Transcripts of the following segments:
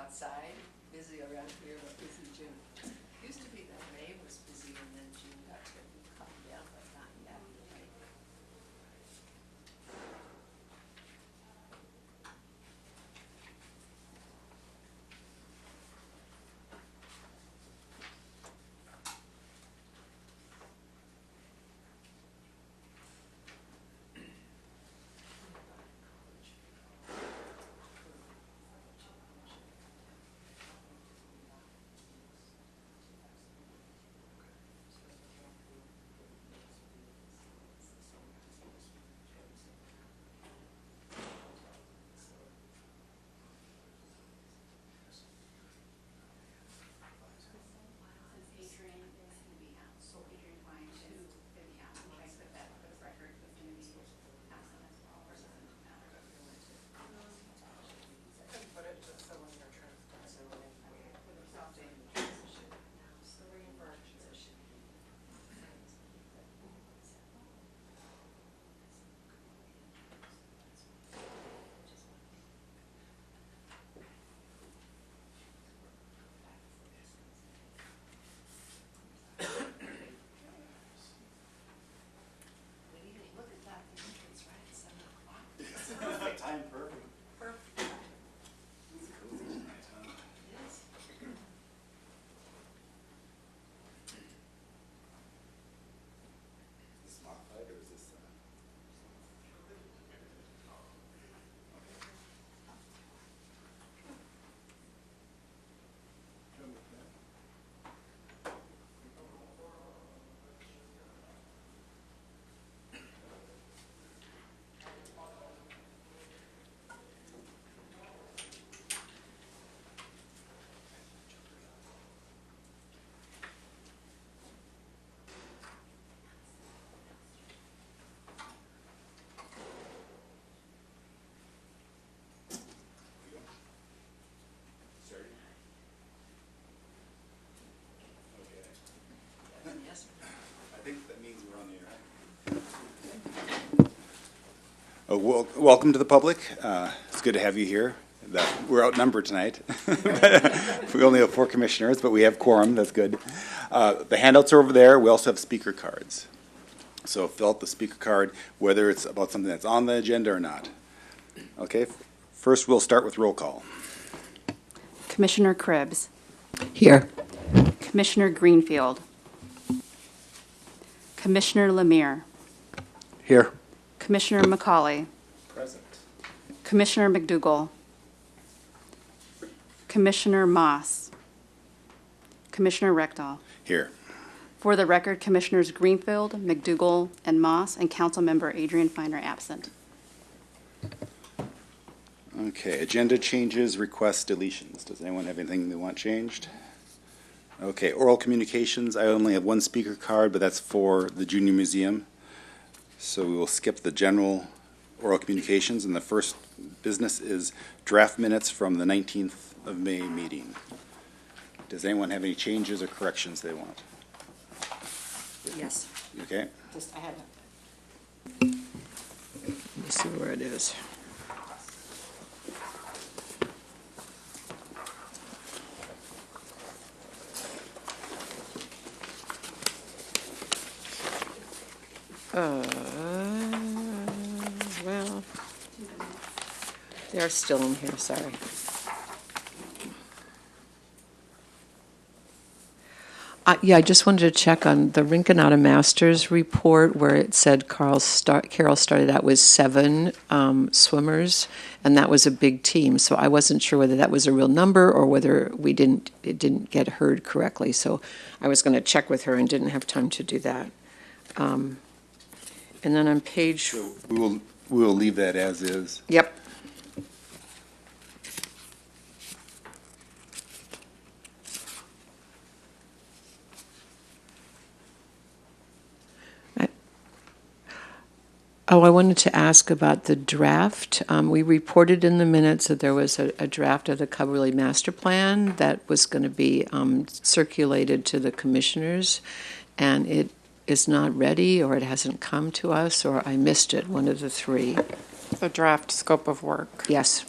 outside, busy around here, but busy June. Used to be that May was busy and then June got to calm down, but not yet. Time perfect. Perfect. It's cozy tonight, huh? Yes. Is this modified or is this? Yes. I think that means we're on the air, right? Welcome to the public. It's good to have you here. We're outnumbered tonight. We only have 4 commissioners, but we have quorum. That's good. The handouts are over there. We also have speaker cards. So fill out the speaker card, whether it's about something that's on the agenda or not. Okay. First, we'll start with roll call. Commissioner Cribbs. Here. Commissioner Greenfield. Commissioner Lemire. Here. Commissioner McCauley. Present. Commissioner McDougall. Commissioner Moss. Commissioner Reckdahl. Here. For the record, Commissioners Greenfield, McDougall, and Moss, and Councilmember Adrian Fine are absent. Okay, agenda changes, requests, deletions. Does anyone have anything they want changed? Okay, oral communications. I only have 1 speaker card, but that's for the Junior Museum. So we will skip the general oral communications, and the first business is draft minutes from the 19th of May meeting. Does anyone have any changes or corrections they want? Yes. Okay, Just, I had Let me see where it is. Well, they're still in here, sorry. Yeah, I just wanted to check on the Rinconada Masters report where it said Carol started out with 7 swimmers, and that was a big team. So I wasn't sure whether that was a real number or whether it didn't get heard correctly. So I was going to check with her and didn't have time to do that. And then on page, so we will leave that as is. yep. Oh, I wanted to ask about the draft. We reported in the minutes that there was a draft of the Coverly Master Plan that was going to be circulated to the commissioners, and it is not ready, or it hasn't come to us, or I missed it, one of the 3. The draft scope of work. Yes.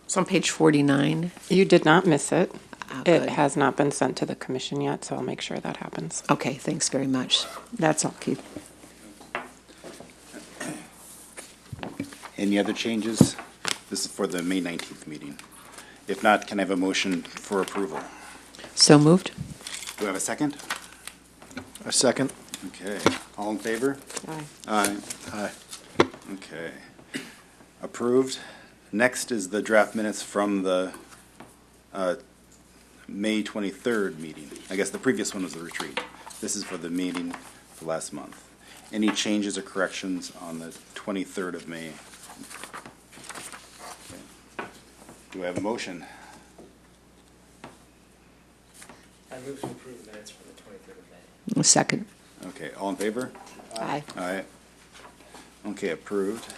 So It's on page 49. You did not miss it. Oh, It good. has not been sent to the commission yet, so I'll make sure that happens. Okay, thanks very much. That's all, Keith. Any other changes? This is for the May 19th meeting. If not, can I have a motion for approval? So moved? Do I have a second? A second. Okay, all in favor? Aye. Aye. Aye. Okay. Approved. Next is the draft minutes from the May 23rd meeting. I guess the previous one was the retreat. This is for the meeting for last month. Any changes or corrections on the 23rd of May? Okay. Do I have a motion? I move to approve the minutes for the 23rd of May. A second. Okay, all in favor? Aye. Aye. Okay, approved.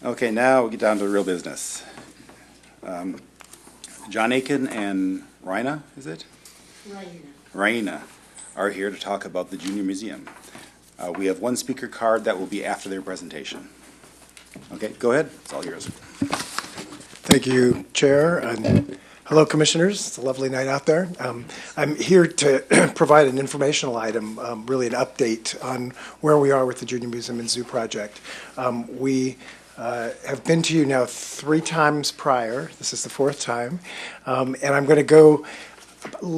Okay, now we get down to the real business. John Aiken and Raina, is it? Raina are here to talk about the Junior Museum. We have one speaker card that will be after their presentation. Okay, go ahead, it's all yours. Thank you, Chair, and hello, Commissioners. It's a lovely night out there. I'm here to provide an informational item, really an update on where we are with the Junior Museum and Zoo project. We have been to you now 3 times prior. This is the 4th time. And I'm going to go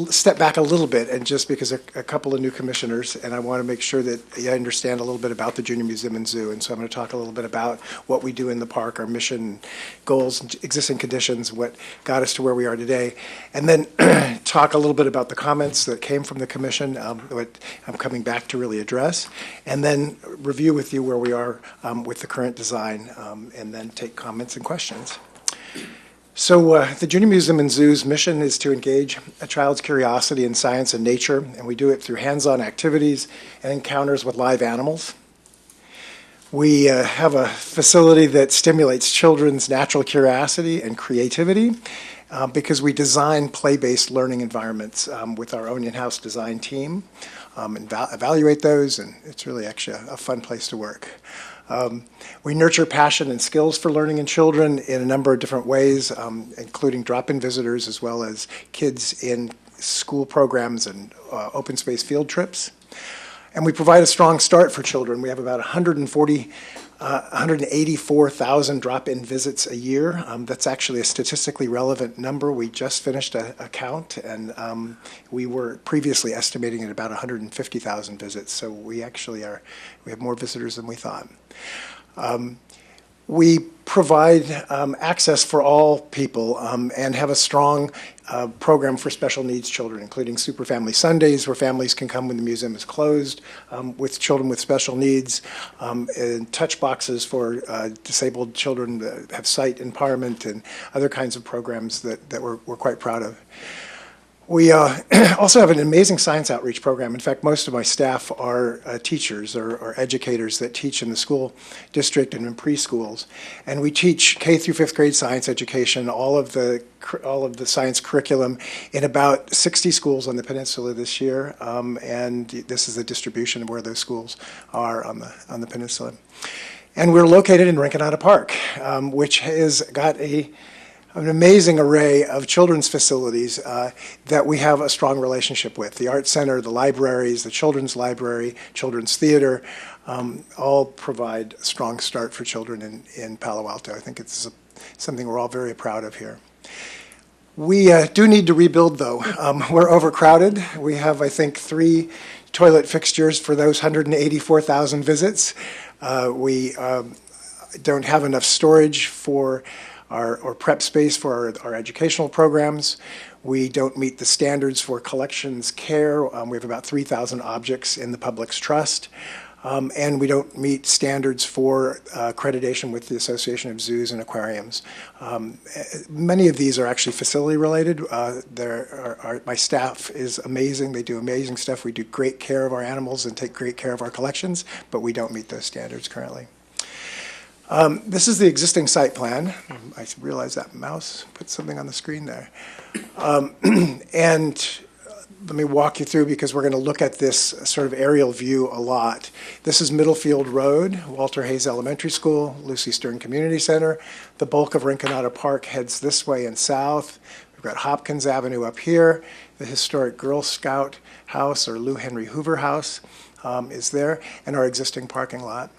step back a little bit, and just because a couple of new commissioners, and I want to make sure that you understand a little bit about the Junior Museum and Zoo. And so I'm going to talk a little bit about what we do in the park, our mission, goals, existing conditions, what got us to where we are today, and then talk a little bit about the comments that came from the commission, what I'm coming back to really address, and then review with you where we are with the current design, and then take comments and questions. So the Junior Museum and Zoo's mission is to engage a child's curiosity in science and nature, and we do it through hands-on activities and encounters with live animals. We have a facility that stimulates children's natural curiosity and creativity because we design play-based learning environments with our own in-house design team and evaluate those, and it's really actually a fun place to work. We nurture passion and skills for learning in children in a number of different ways, including drop-in visitors as well as kids in school programs and open space field trips. And we provide a strong start for children. We have about 184,000 drop-in visits a year. That's actually a statistically relevant number. We just finished a count, and we were previously estimating at about 150,000 visits. So we actually we have more visitors than we thought. We provide access for all people and have a strong program for special needs children, including Super Family Sundays, where families can come when the museum is closed, with children with special needs, and touch boxes for disabled children that have sight impairment, and other kinds of programs that we're quite proud of. We also have an amazing science outreach program. In fact, most of my staff are teachers or educators that teach in the school district and in preschools. And we teach K through 5th grade science education, all of the science curriculum in about 60 schools on the peninsula this year. And this is the distribution of where those schools are on the peninsula. And we're located in Rinconada Park, which has got an amazing array of children's facilities that we have a strong relationship with. The Art Center, the libraries, the Children's Library, Children's Theater, all provide a strong start for children in Palo Alto. I think it's something we're all very proud of here. We do need to rebuild, though. We're overcrowded. We have, I think, 3 toilet fixtures for those 184,000 visits. We don't have enough storage for or prep space for our educational programs. We don't meet the standards for collections care. We have about 3,000 objects in the public's trust. And we don't meet standards for accreditation with the Association of Zoos and Aquariums. Many of these are actually facility related. My staff is amazing. They do amazing stuff. We do great care of our animals and take great care of our collections, but we don't meet those standards currently. This is the existing site plan. I realize that mouse put something on the screen there. And let me walk you through, because we're going to look at this sort of aerial view a lot. This is Middlefield Road, Walter Hayes Elementary School, Lucy Stern Community Center. The bulk of Rinconada Park heads this way and south. We've got Hopkins Avenue up here. The historic Girl Scout house, or Lou Henry Hoover House, is there, and our existing parking lot.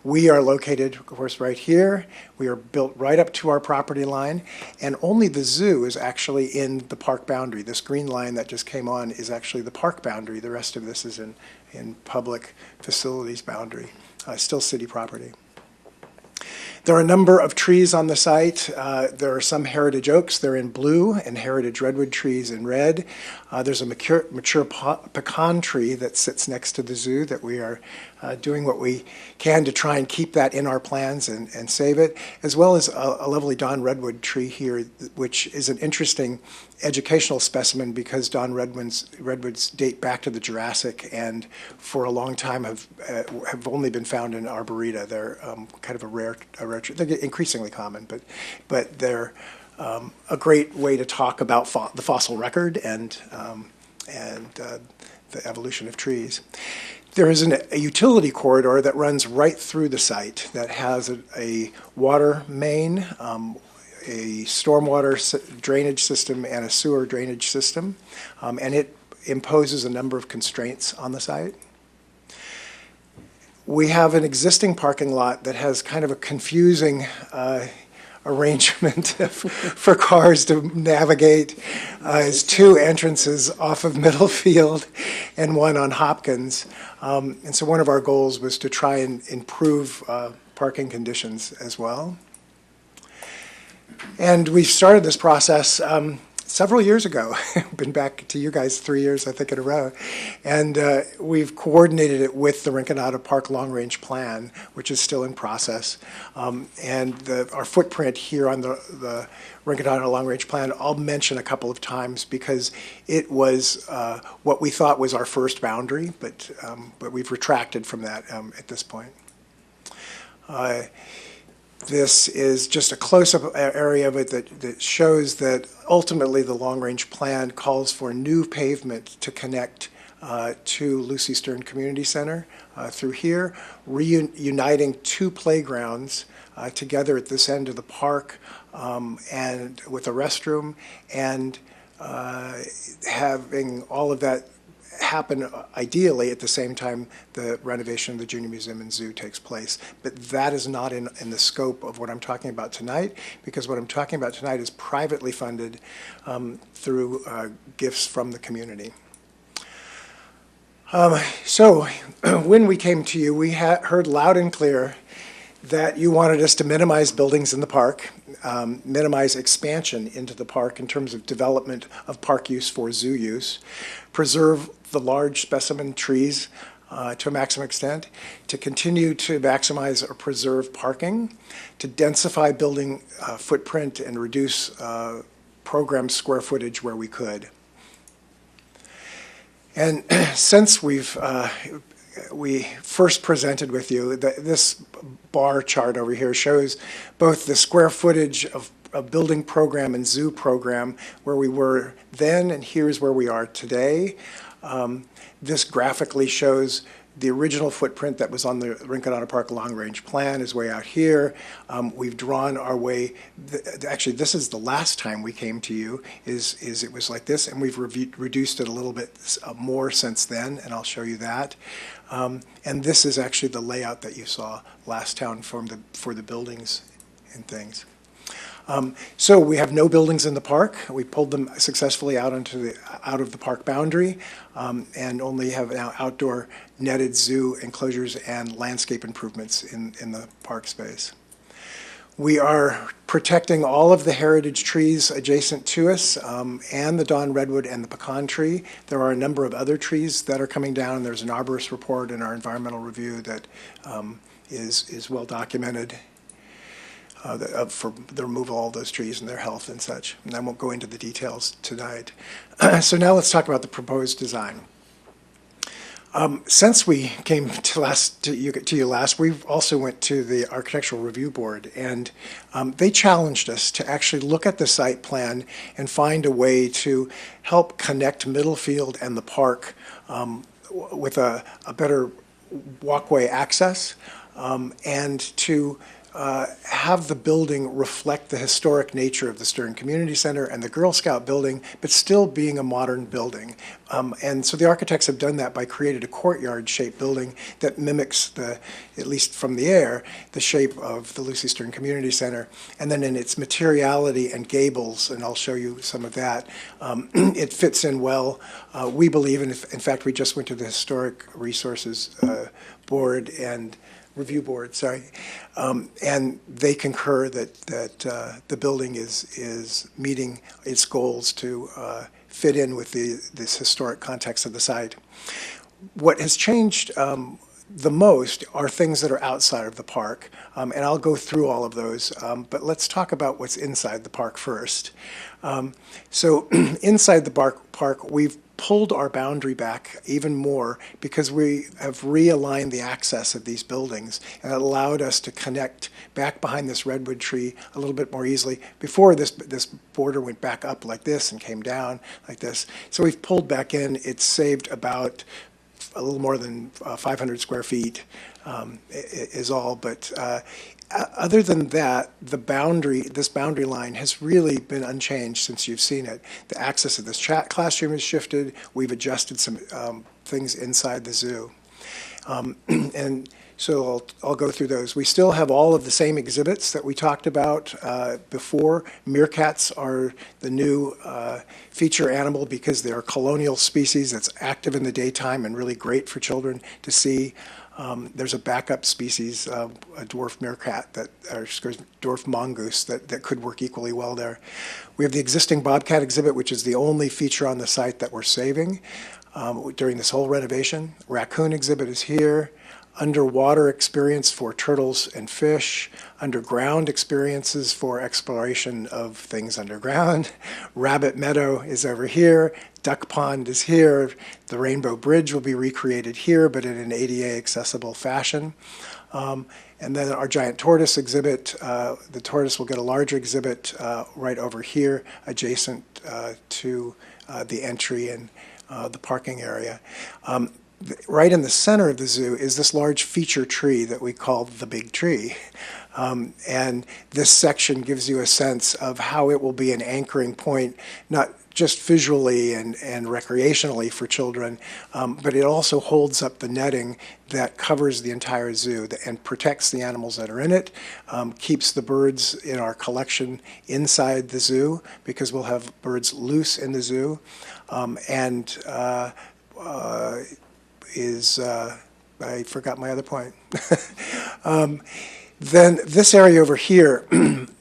We are located, of course, right here. We are built right up to our property line, and only the zoo is actually in the park boundary. This green line that just came on is actually the park boundary. The rest of this is in public facilities boundary, still city property. There are a number of trees on the site. There are some heritage oaks. They're in blue, and heritage redwood trees in red. There's a mature pecan tree that sits next to the zoo that we are doing what we can to try and keep that in our plans and save it, as well as a lovely Don redwood tree here, which is an interesting educational specimen because Don redwoods date back to the Jurassic, and for a long time have only been found in Arboreta. They're kind of a rare tree. They're increasingly common, but they're a great way to talk about the fossil record and the evolution of trees. There is a utility corridor that runs right through the site that has a water main, a stormwater drainage system, and a sewer drainage system, and it imposes a number of constraints on the site. We have an existing parking lot that has kind of a confusing arrangement for cars to navigate. It's two entrances off of Middlefield and one on Hopkins. And so one of our goals was to try and improve parking conditions as well. And we started this process several years ago. Been back to you guys 3 years, I think, in a row. And we've coordinated it with the Rinconada Park Long Range Plan, which is still in process. And our footprint here on the Rinconada Long Range Plan, I'll mention a couple of times because it was what we thought was our first boundary, but we've retracted from that at this point. This is just a close-up area of it that shows that ultimately the long-range plan calls for new pavement to connect to Lucy Stern Community Center through here, reuniting two playgrounds together at this end of the park and with a restroom, and having all of that happen ideally at the same time the renovation of the Junior Museum and Zoo takes place. But that is not in the scope of what I'm talking about tonight, because what I'm talking about tonight is privately funded through gifts from the community. So when we came to you, we heard loud and clear that you wanted us to minimize buildings in the park, minimize expansion into the park in terms of development of park use for zoo use, preserve the large specimen trees to a maximum extent, to continue to maximize or preserve parking, to densify building footprint and reduce program square footage where we could. And since we first presented with you, this bar chart over here shows both the square footage of a building program and zoo program where we were then, and here's where we are today. This graphically shows the original footprint that was on the Rinconada Park Long Range Plan is way out here. We've drawn our way, actually this is the last time we came to you, is it was like this, and we've reduced it a little bit more since then, and I'll show you that. And this is actually the layout that you saw last time for the buildings and things. So we have no buildings in the park. We pulled them successfully out of the park boundary, and only have now outdoor netted zoo enclosures and landscape improvements in the park space. We are protecting all of the heritage trees adjacent to us, and the Don redwood and the pecan tree. There are a number of other trees that are coming down. There's an arborist report in our environmental review that is well documented. For the removal of all those trees and their health and such. And I won't go into the details tonight. So now let's talk about the proposed design. Since we came to you last, we also went to the Architectural Review Board, and they challenged us to actually look at the site plan and find a way to help connect Middlefield and the park with a better walkway access, and to have the building reflect the historic nature of the Stern Community Center and the Girl Scout building, but still being a modern building. And so the architects have done that by creating a courtyard-shaped building that mimics at least from the air, the shape of the Lucy Stern Community Center. And then in its materiality and gables, and I'll show you some of that, it fits in well. We believe, and in fact, we just went to the Historic Resources Board and Review Board, sorry, and they concur that the building is meeting its goals to fit in with this historic context of the site. What has changed the most are things that are outside of the park, and I'll go through all of those, but let's talk about what's inside the park first. So inside the park, we've pulled our boundary back even more because we have realigned the access of these buildings, and it allowed us to connect back behind this redwood tree a little bit more easily. Before, this border went back up like this and came down like this. So we've pulled back in. It's saved about a little more than 500 square feet is all, but other than that, this boundary line has really been unchanged since you've seen it. The access of this classroom has shifted. We've adjusted some things inside the zoo. And so I'll go through those. We still have all of the same exhibits that we talked about before. Meerkats are the new feature animal because they're a colonial species that's active in the daytime and really great for children to see. There's a backup species, a dwarf meerkat, or dwarf mongoose that could work equally well there. We have the existing bobcat exhibit, which is the only feature on the site that we're saving during this whole renovation. Raccoon exhibit is here. Underwater experience for turtles and fish, underground experiences for exploration of things underground. Rabbit Meadow is over here. Duck Pond is here. The Rainbow Bridge will be recreated here, but in an ADA accessible fashion. And then our giant tortoise exhibit, the tortoise will get a larger exhibit right over here, adjacent to the entry and the parking area. Right in the center of the zoo is this large feature tree that we call the Big Tree. And this section gives you a sense of how it will be an anchoring point, not just visually and recreationally for children, but it also holds up the netting that covers the entire zoo and protects the animals that are in it, keeps the birds in our collection inside the zoo because we'll have birds loose in the zoo, I forgot my other point. Then this area over here,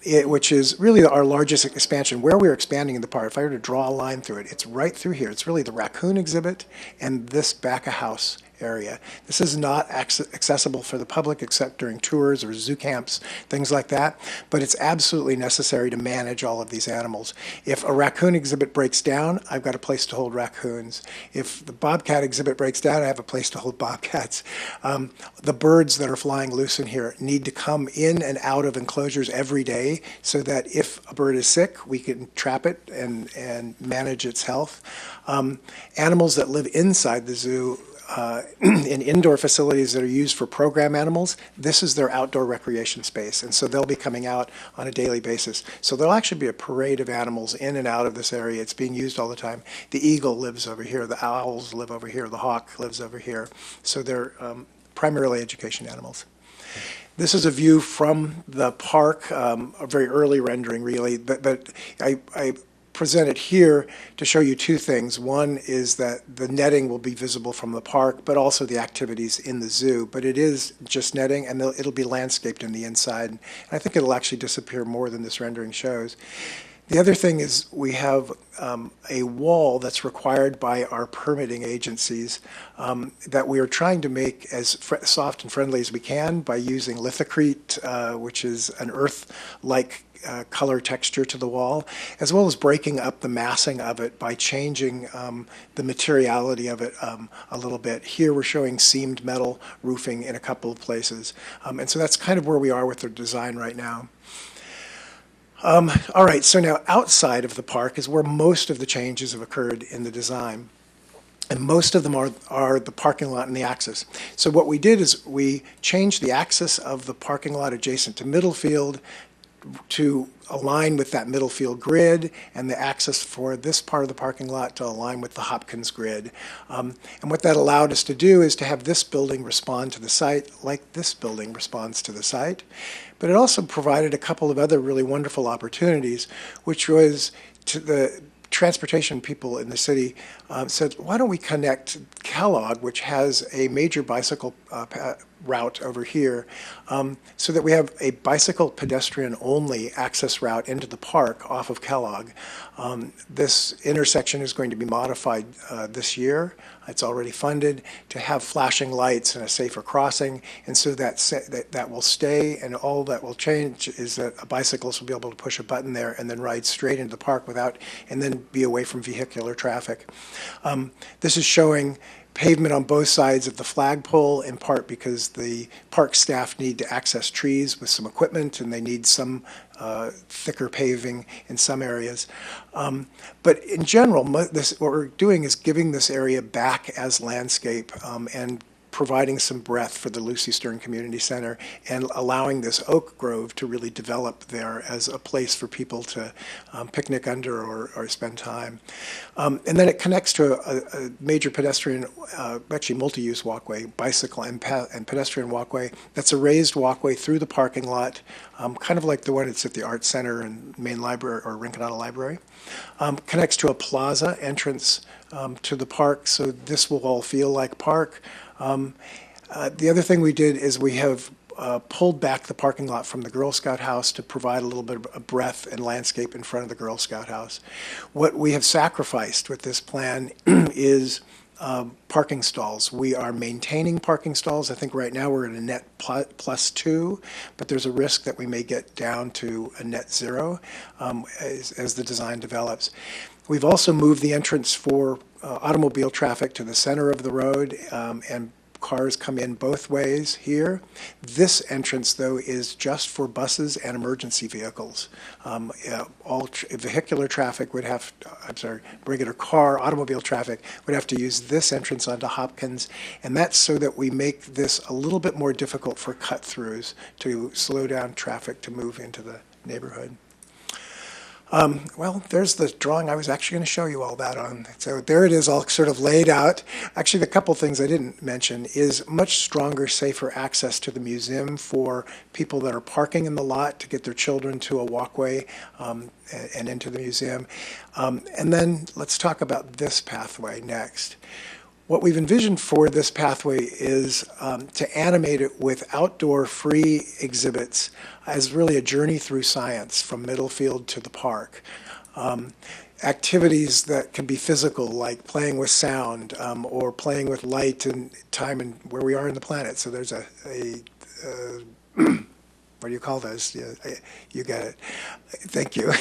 which is really our largest expansion, where we're expanding in the park, if I were to draw a line through it, it's right through here. It's really the raccoon exhibit and this back-of-house area. This is not accessible for the public except during tours or zoo camps, things like that, but it's absolutely necessary to manage all of these animals. If a raccoon exhibit breaks down, I've got a place to hold raccoons. If the bobcat exhibit breaks down, I have a place to hold bobcats. The birds that are flying loose in here need to come in and out of enclosures every day so that if a bird is sick, we can trap it and manage its health. Animals that live inside the zoo in indoor facilities that are used for program animals, this is their outdoor recreation space, and so they'll be coming out on a daily basis. So there'll actually be a parade of animals in and out of this area. It's being used all the time. The eagle lives over here, the owls live over here, the hawk lives over here. So they're primarily education animals. This is a view from the park, a very early rendering really, but I present it here to show you two things. One is that the netting will be visible from the park, but also the activities in the zoo. But it is just netting, and it'll be landscaped in the inside. And I think it'll actually disappear more than this rendering shows. The other thing is we have a wall that's required by our permitting agencies that we are trying to make as soft and friendly as we can by using lithocrete, which is an earth-like color texture to the wall, as well as breaking up the massing of it by changing the materiality of it a little bit. Here we're showing seamed metal roofing in a couple of places. And so that's kind of where we are with the design right now. All right, so now outside of the park is where most of the changes have occurred in the design. And most of them are the parking lot and the access. So what we did is we changed the access of the parking lot adjacent to Middlefield to align with that Middlefield grid, and the access for this part of the parking lot to align with the Hopkins grid. And what that allowed us to do is to have this building respond to the site like this building responds to the site. But it also provided a couple of other really wonderful opportunities, which was to the transportation people in the city said, why don't we connect Kellogg, which has a major bicycle route over here, so that we have a bicycle pedestrian only access route into the park off of Kellogg. This intersection is going to be modified this year. It's already funded to have flashing lights and a safer crossing, and so that will stay, and all that will change is that bicyclists will be able to push a button there and then ride straight into the park and then be away from vehicular traffic. This is showing pavement on both sides of the flagpole, in part because the park staff need to access trees with some equipment, and they need some thicker paving in some areas. But in general, what we're doing is giving this area back as landscape and providing some breadth for the Lucy Stern Community Center and allowing this oak grove to really develop there as a place for people to picnic under or spend time. And then it connects to a major pedestrian, actually multi-use walkway, bicycle and pedestrian walkway. That's a raised walkway through the parking lot, kind of like the one that's at the Art Center and Main Library or Rinconada Library. Connects to a plaza entrance to the park, so this will all feel like park. The other thing we did is we have pulled back the parking lot from the Girl Scout house to provide a little bit of breadth and landscape in front of the Girl Scout house. What we have sacrificed with this plan is parking stalls. We are maintaining parking stalls. I think right now we're at a net +2, but there's a risk that we may get down to a net 0 as the design develops. We've also moved the entrance for automobile traffic to the center of the road, and cars come in both ways here. This entrance, though, is just for buses and emergency vehicles. All vehicular traffic would have, regular car, automobile traffic would have to use this entrance onto Hopkins, and that's so that we make this a little bit more difficult for cut-throughs to slow down traffic to move into the neighborhood. Well, there's the drawing I was actually going to show you all that on. So there it is, all sort of laid out. Actually, the couple things I didn't mention is much stronger, safer access to the museum for people that are parking in the lot to get their children to a walkway and into the museum. And then let's talk about this pathway next. What we've envisioned for this pathway is to animate it with outdoor free exhibits as really a journey through science from Middlefield to the park. Activities that can be physical, like playing with sound or playing with light and time and where we are in the planet. So there's a what do you call those? Yeah, you get it. Thank you.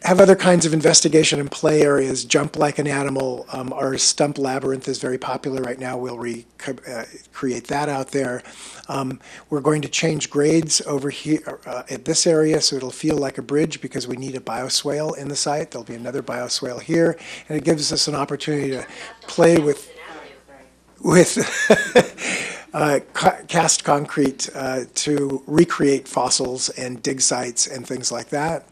Have other kinds of investigation and play areas, jump like an animal. Our stump labyrinth is very popular right now. We'll create that out there. We're going to change grades over here at this area, so it'll feel like a bridge because we need a bioswale in the site. There'll be another bioswale here, and it gives us an opportunity to play with cast concrete to recreate fossils and dig sites and things like that.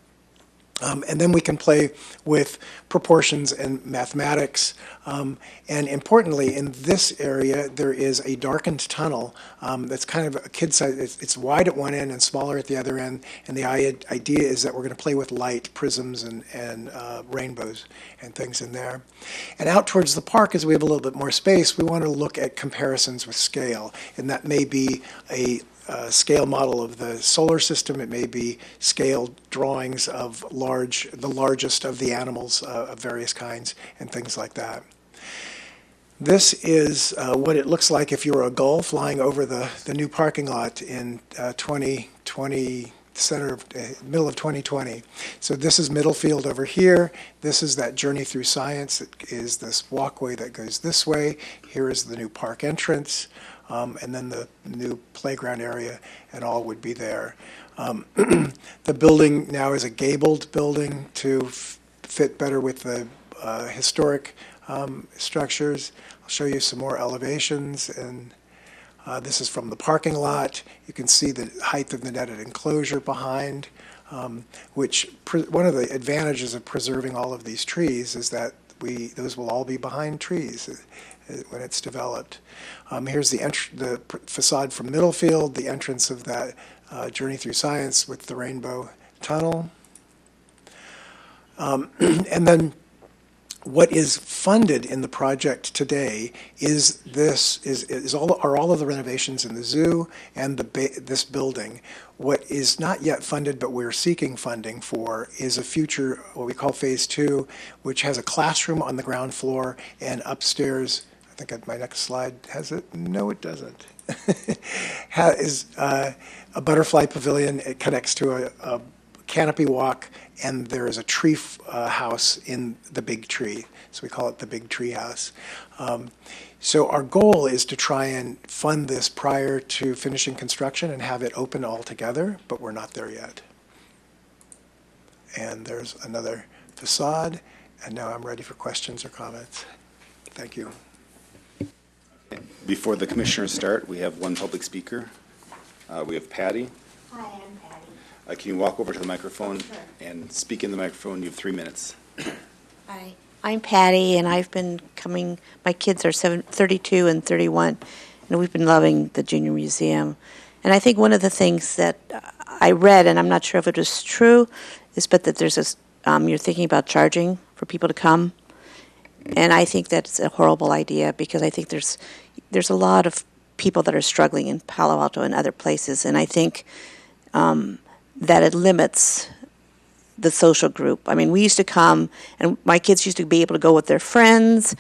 And then we can play with proportions and mathematics. And importantly, in this area, there is a darkened tunnel that's kind of a kid size. It's wide at one end and smaller at the other end. And the idea is that we're going to play with light, prisms, and rainbows and things in there. And out towards the park, as we have a little bit more space, we want to look at comparisons with scale. And that may be a scale model of the solar system. It may be scale drawings of the largest of the animals of various kinds and things like that. This is what it looks like if you were a gull flying over the new parking lot in 2020, middle of 2020. So this is Middlefield over here. This is that Journey Through Science. It is this walkway that goes this way. Here is the new park entrance, and then the new playground area, and all would be there. The building now is a gabled building to fit better with the historic structures. I'll show you some more elevations, and this is from the parking lot. You can see the height of the netted enclosure behind, which one of the advantages of preserving all of these trees is that those will all be behind trees when it's developed. Here's the facade from Middlefield, the entrance of that Journey Through Science with the rainbow tunnel. And then what is funded in the project today are all of the renovations in the zoo and this building. What is not yet funded, but we're seeking funding for, is a future, what we call Phase 2, which has a classroom on the ground floor, and upstairs, I think my next slide has it. No, it doesn't. Is a butterfly pavilion. It connects to a canopy walk, and there is a tree house in the big tree. So we call it the Big Tree House. So our goal is to try and fund this prior to finishing construction and have it open altogether, but we're not there yet. And there's another facade, and now I'm ready for questions or comments. Thank you. Before the commissioners start, we have one public speaker. We have Patty. Hi, I'm Patty. Can you walk over to the microphone Sure. and speak in the microphone? You have 3 minutes. Hi, I'm Patty, and I've been coming, my kids are 32 and 31, and we've been loving the Junior Museum. And I think one of the things that I read, and I'm not sure if it was true, is that there's this, you're thinking about charging for people to come. And I think that's a horrible idea, because I think there's a lot of people that are struggling in Palo Alto and other places, and I think that it limits the social group. I mean, we used to come, and my kids used to be able to go with their friends,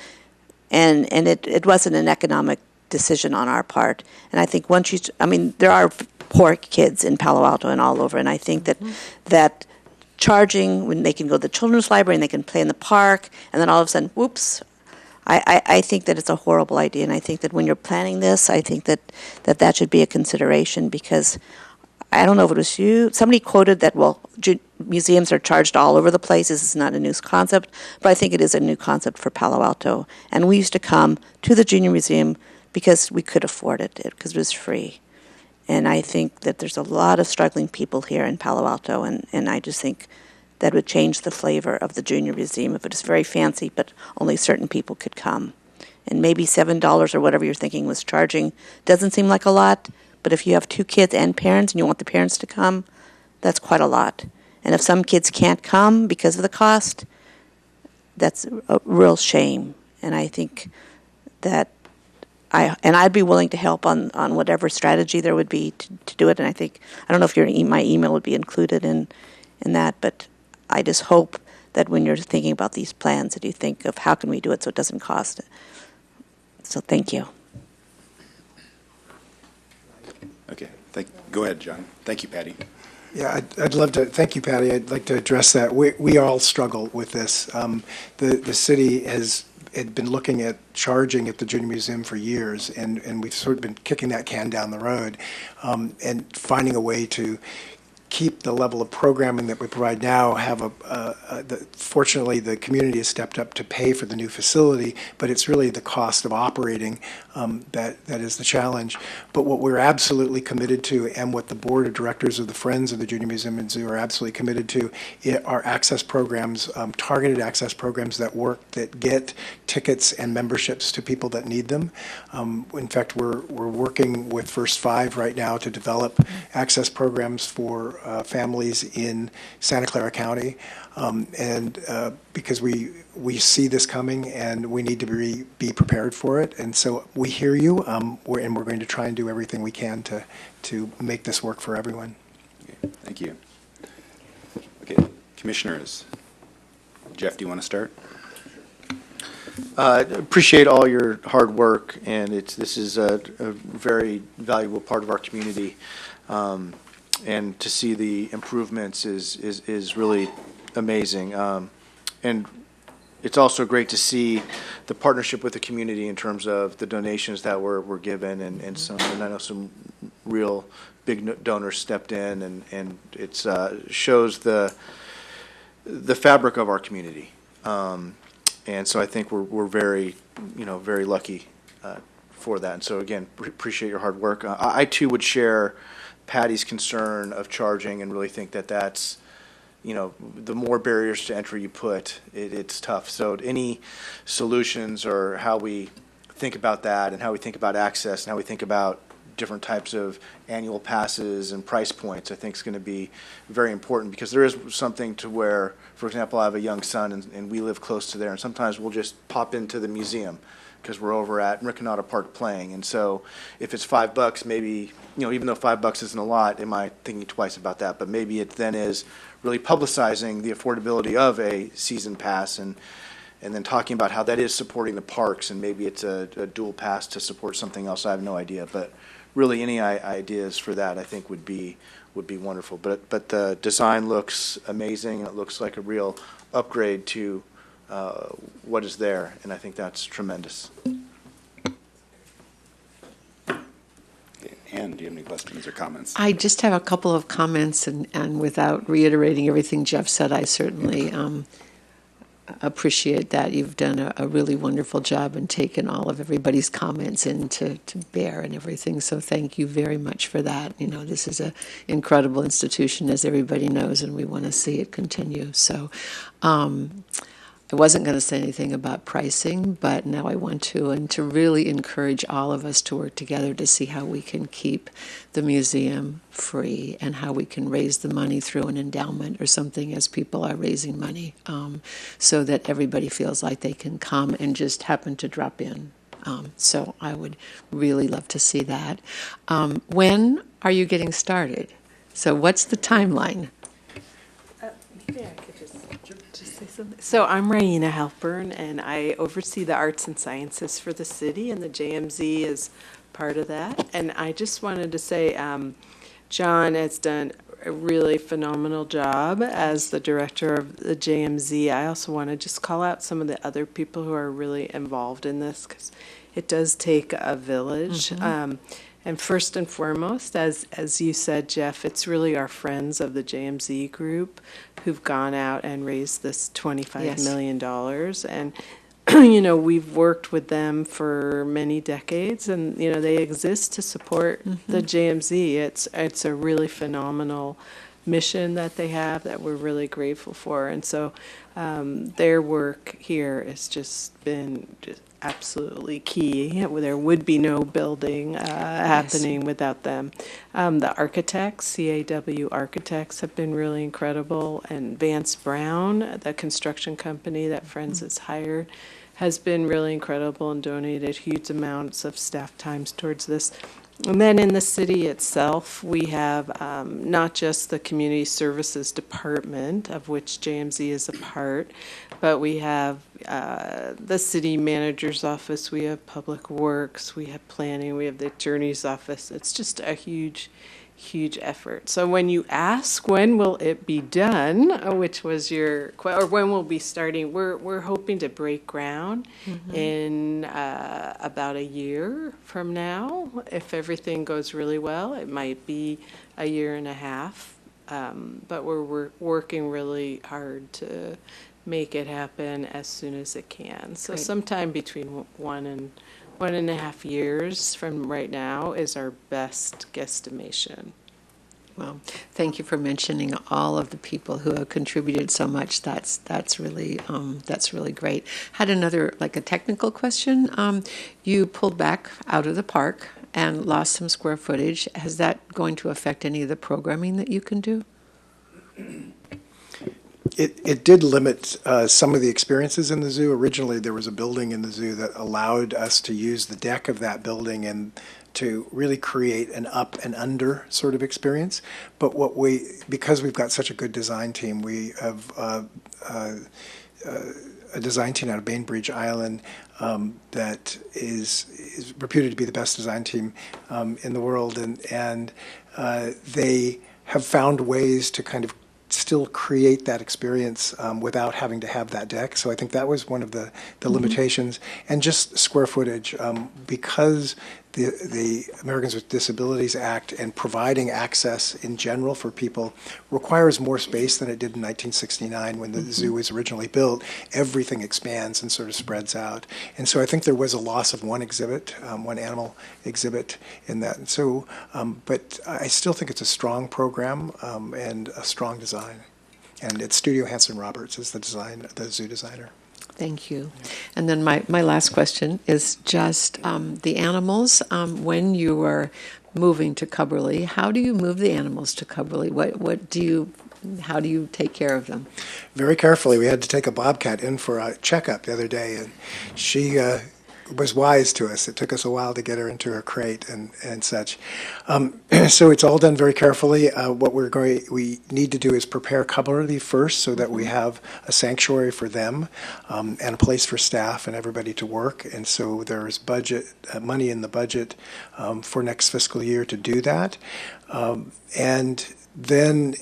and it wasn't an economic decision on our part. And I think there are poor kids in Palo Alto and all over, and I think that charging, when they can go to the children's library and they can play in the park, and then all of a sudden, whoops, I think that it's a horrible idea, and I think that when you're planning this, I think that should be a consideration, because I don't know if it was you. Somebody quoted that, museums are charged all over the place. This is not a new concept, but I think it is a new concept for Palo Alto. And we used to come to the Junior Museum because we could afford it, because it was free. And I think that there's a lot of struggling people here in Palo Alto, and I just think that would change the flavor of the Junior Museum if it was very fancy, but only certain people could come. And maybe $7 or whatever you're thinking was charging doesn't seem like a lot, but if you have 2 kids and parents and you want the parents to come, that's quite a lot. And if some kids can't come because of the cost, that's a real shame. And I think that I'd be willing to help on whatever strategy there would be to do it. And I don't know if my email would be included in that, but I just hope that when you're thinking about these plans, that you think of how can we do it so it doesn't cost. So thank you. Okay. Go ahead, John. Thank you, Patty. Yeah, I'd love to, thank you, Patty. I'd like to address that. We all struggle with this. The city had been looking at charging at the Junior Museum for years, and we've sort of been kicking that can down the road, and finding a way to keep the level of programming that we provide now. Fortunately, the community has stepped up to pay for the new facility, but it's really the cost of operating that is the challenge. But what we're absolutely committed to, and what the board of directors of the Friends of the Junior Museum and Zoo are absolutely committed to, are access programs, targeted access programs that work, that get tickets and memberships to people that need them. In fact, we're working with First Five right now to develop access programs for families in Santa Clara County, and because we see this coming and we need to be prepared for it. And so we hear you, and we're going to try and do everything we can to make this work for everyone. Okay, thank you. Okay, commissioners. Jeff, do you want to start? Appreciate all your hard work, and this is a very valuable part of our community. And to see the improvements is really amazing. And it's also great to see the partnership with the community in terms of the donations that were given, and I know some real big donors stepped in, and it shows the fabric of our community. And so I think we're very, very lucky for that. And so again, appreciate your hard work. I too would share Patty's concern of charging, and really think that that's, the more barriers to entry you put, it's tough. So any solutions, or how we think about that, and how we think about access, and how we think about different types of annual passes and price points, I think is going to be very important, because there is something to where, for example, I have a young son, and we live close to there, and sometimes we'll just pop into the museum because we're over at Rinconada Park playing. And so if it's $5, maybe, even though $5 isn't a lot, am I thinking twice about that? But maybe it then is really publicizing the affordability of a season pass, and then talking about how that is supporting the parks, and maybe it's a dual pass to support something else. I have no idea, but really any ideas for that I think would be wonderful. But the design looks amazing, and it looks like a real upgrade to what is there, and I think that's tremendous. Ann, do you have any questions or comments? I just have a couple of comments, and without reiterating everything Jeff said, I certainly appreciate that. You've done a really wonderful job and taken all of everybody's comments into to bear and everything. So thank you very much for that. This is an incredible institution, as everybody knows, and we want to see it continue. So I wasn't going to say anything about pricing, but now I want to, and to really encourage all of us to work together to see how we can keep the museum free, and how we can raise the money through an endowment or something, as people are raising money, so that everybody feels like they can come and just happen to drop in. So I would really love to see that. When are you getting started? So what's the timeline? Maybe I could just say something. So I'm Raina Halpern, and I oversee the arts and sciences for the city, and the JMZ is part of that. And I just wanted to say, John has done a really phenomenal job as the director of the JMZ. I also want to just call out some of the other people who are really involved in this, because it does take a village. And first and foremost, as you said, Jeff, it's really our friends of the JMZ group who've gone out and raised this $25 million. And, we've worked with them for many decades, and, they exist to support the JMZ. It's a really phenomenal mission that they have that we're really grateful for. And so their work here has just been absolutely key. There would be no building happening without them. The architects, CAW Architects, have been really incredible, and Vance Brown, the construction company that Friends has hired, has been really incredible and donated huge amounts of staff times towards this. And then in the city itself, we have not just the Community Services Department, of which JMZ is a part, but we have the city manager's office, we have public works, we have planning, we have the attorney's office. It's just a huge effort. So when you ask when will it be done, which was your or when we'll be starting, we're hoping to break ground in about a year from now. If everything goes really well, it might be a year and a half, but we're working really hard to make it happen as soon as it can. So sometime between 1 and 1.5 years from right now is our best guesstimation. Well, thank you for mentioning all of the people who have contributed so much. That's really great. Had another, like, a technical question. You pulled back out of the park and lost some square footage. Is that going to affect any of the programming that you can do? It did limit some of the experiences in the zoo. Originally, there was a building in the zoo that allowed us to use the deck of that building and to really create an up and under sort of experience. But because we've got such a good design team, we have a design team out of Bainbridge Island that is reputed to be the best design team in the world, and they have found ways to kind of still create that experience without having to have that deck. So I think that was one of the limitations. And just square footage, because the Americans with Disabilities Act and providing access in general for people requires more space than it did in 1969 when the zoo was originally built. Everything expands and sort of spreads out. And so I think there was a loss of one exhibit, one animal exhibit in that. And so, but I still think it's a strong program and a strong design. And it's Studio Hanson Roberts is the zoo designer. Thank you. And then my last question is just the animals. When you are moving to Cubberley, how do you move the animals to Cubberley? How do you take care of them? Very carefully. We had to take a bobcat in for a checkup the other day, and she was wise to us. It took us a while to get her into her crate and such. So it's all done very carefully. What we need to do is prepare Cubberley first so that we have a sanctuary for them and a place for staff and everybody to work. And so there's money in the budget for next fiscal year to do that. And then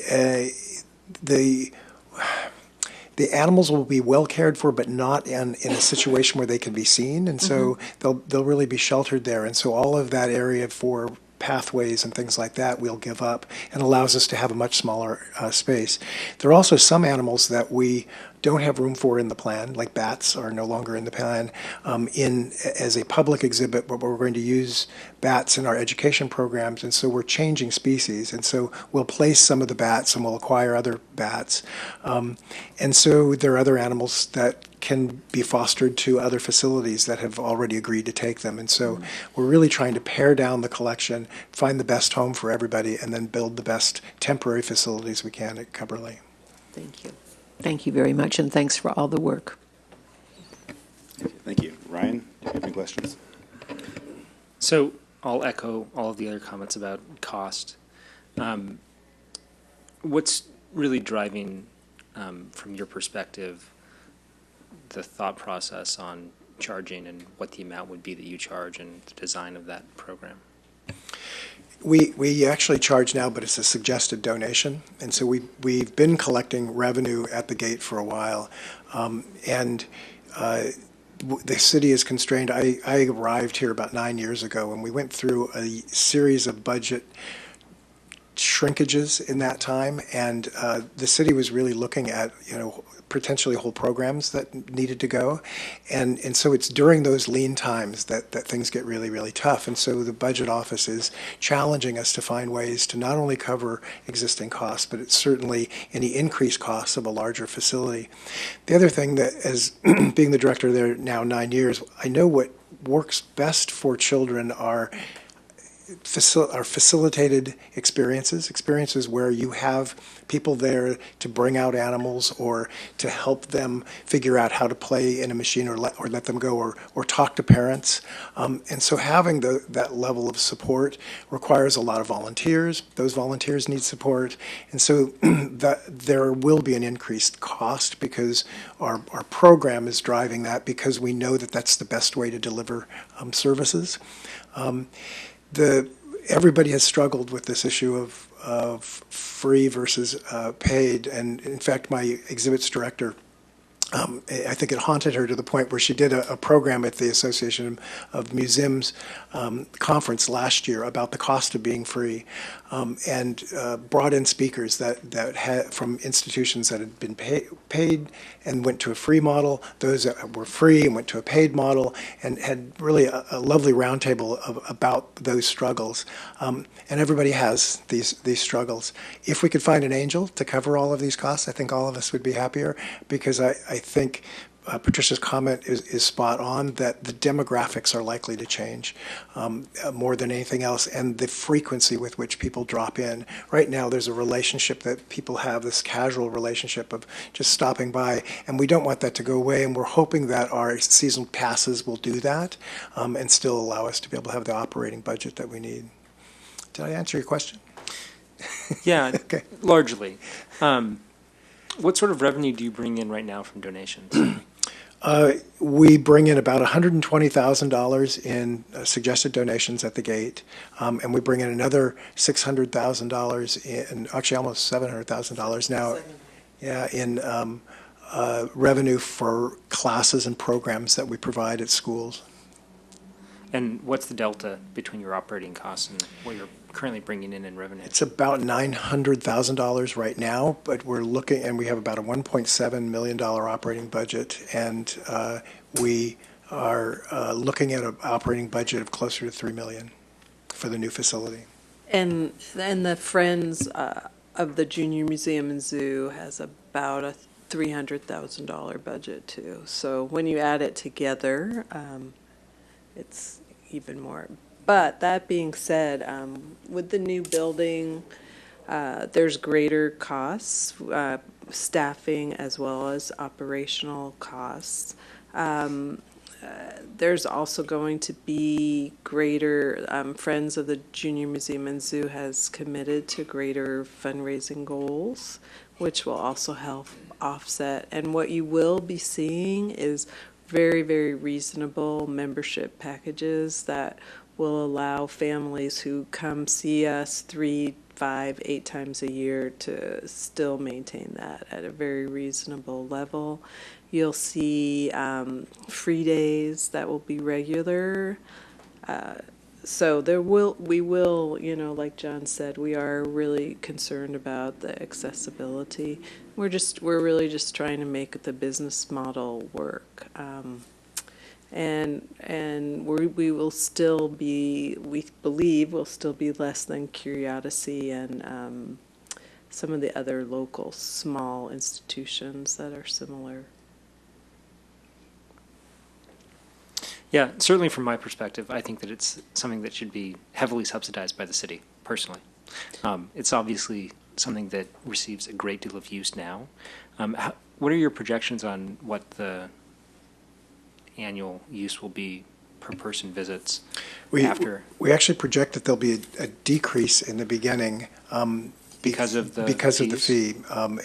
the animals will be well cared for, but not in a situation where they can be seen, and so they'll really be sheltered there. And so all of that area for pathways and things like that we'll give up, and allows us to have a much smaller space. There are also some animals that we don't have room for in the plan, like bats are no longer in the plan as a public exhibit, but we're going to use bats in our education programs, and so we're changing species, and so we'll place some of the bats and we'll acquire other bats. And so there are other animals that can be fostered to other facilities that have already agreed to take them. And so we're really trying to pare down the collection, find the best home for everybody, and then build the best temporary facilities we can at Cubberley. Thank you. Thank you very much, and thanks for all the work. Thank you. Ryan, do you have any questions? So I'll echo all of the other comments about cost. What's really driving, from your perspective, the thought process on charging and what the amount would be that you charge and the design of that program? We actually charge now, but it's a suggested donation, and so we've been collecting revenue at the gate for a while, and the city is constrained. I arrived here about 9 years ago, and we went through a series of budget shrinkages in that time, and the city was really looking at potentially whole programs that needed to go, and so it's during those lean times that things get really, really tough. And so the budget office is challenging us to find ways to not only cover existing costs, but it's certainly any increased costs of a larger facility. The other thing that, as being the director there now 9 years, I know what works best for children are facilitated experiences where you have people there to bring out animals or to help them figure out how to play in a machine or let them go or talk to parents. And so having that level of support requires a lot of volunteers. Those volunteers need support. And so there will be an increased cost because our program is driving that because we know that that's the best way to deliver services. Everybody has struggled with this issue of free versus paid, and in fact, my exhibits director I think it haunted her to the point where she did a program at the Association of Museums conference last year about the cost of being free, and brought in speakers that had from institutions that had been paid and went to a free model, those that were free and went to a paid model, and had really a lovely roundtable about those struggles. And everybody has these struggles. If we could find an angel to cover all of these costs, I think all of us would be happier, because I think Patricia's comment is spot on, that the demographics are likely to change more than anything else, and the frequency with which people drop in. Right now, there's a relationship that people have, this casual relationship of just stopping by, and we don't want that to go away, and we're hoping that our season passes will do that and still allow us to be able to have the operating budget that we need. Did I answer your question? Yeah, Okay. largely. What sort of revenue do you bring in right now from donations? We bring in about $120,000 in suggested donations at the gate, and we bring in another $600,000 in, actually almost $700,000 now, yeah, in revenue for classes and programs that we provide at schools. And what's the delta between your operating costs and what you're currently bringing in revenue? It's about $900,000 right now, but we're looking, and we have about a $1.7 million operating budget, and we are looking at an operating budget of closer to $3 million for the new facility. And the Friends of the Junior Museum and Zoo has about a $300,000 budget too. So when you add it together, it's even more. But that being said, with the new building, there's greater costs, staffing as well as operational costs. There's also going to be greater, Friends of the Junior Museum and Zoo has committed to greater fundraising goals, which will also help offset. And what you will be seeing is very, very reasonable membership packages that will allow families who come see us 3, 5, 8 times a year to still maintain that at a very reasonable level. You'll see free days that will be regular. So we will, like John said, we are really concerned about the accessibility. We're really just trying to make the business model work. And we will still be, we believe we'll still be less than Curiosity and some of the other local small institutions that are similar. Yeah, certainly from my perspective, I think that it's something that should be heavily subsidized by the city, personally. It's obviously something that receives a great deal of use now. What are your projections on what the annual use will be per person visits after? We actually project that there'll be a decrease in the beginning because of the fee,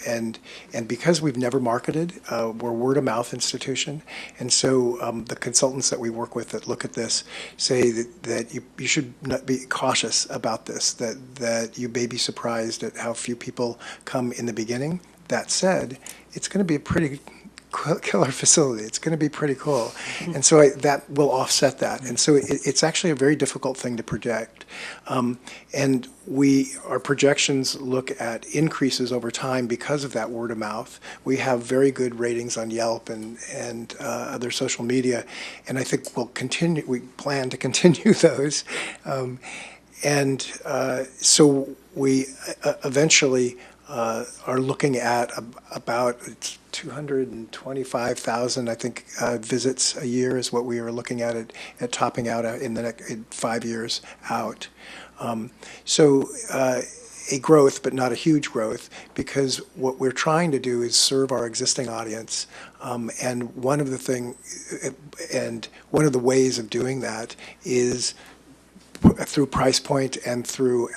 and because we've never marketed, we're a word of mouth institution, and so the consultants that we work with that look at this say that you should not be cautious about this, that you may be surprised at how few people come in the beginning. That said, it's going to be a pretty killer facility. It's going to be pretty cool. And so that will offset that. And so it's actually a very difficult thing to project. And our projections look at increases over time because of that word of mouth. We have very good ratings on Yelp and other social media. And I think we plan to continue those. So we eventually are looking at about 225,000, I think, visits a year is what we were looking at topping out in the next 5 years out. So a growth, but not a huge growth, because what we're trying to do is serve our existing audience. And one of the ways of doing that is through price point and through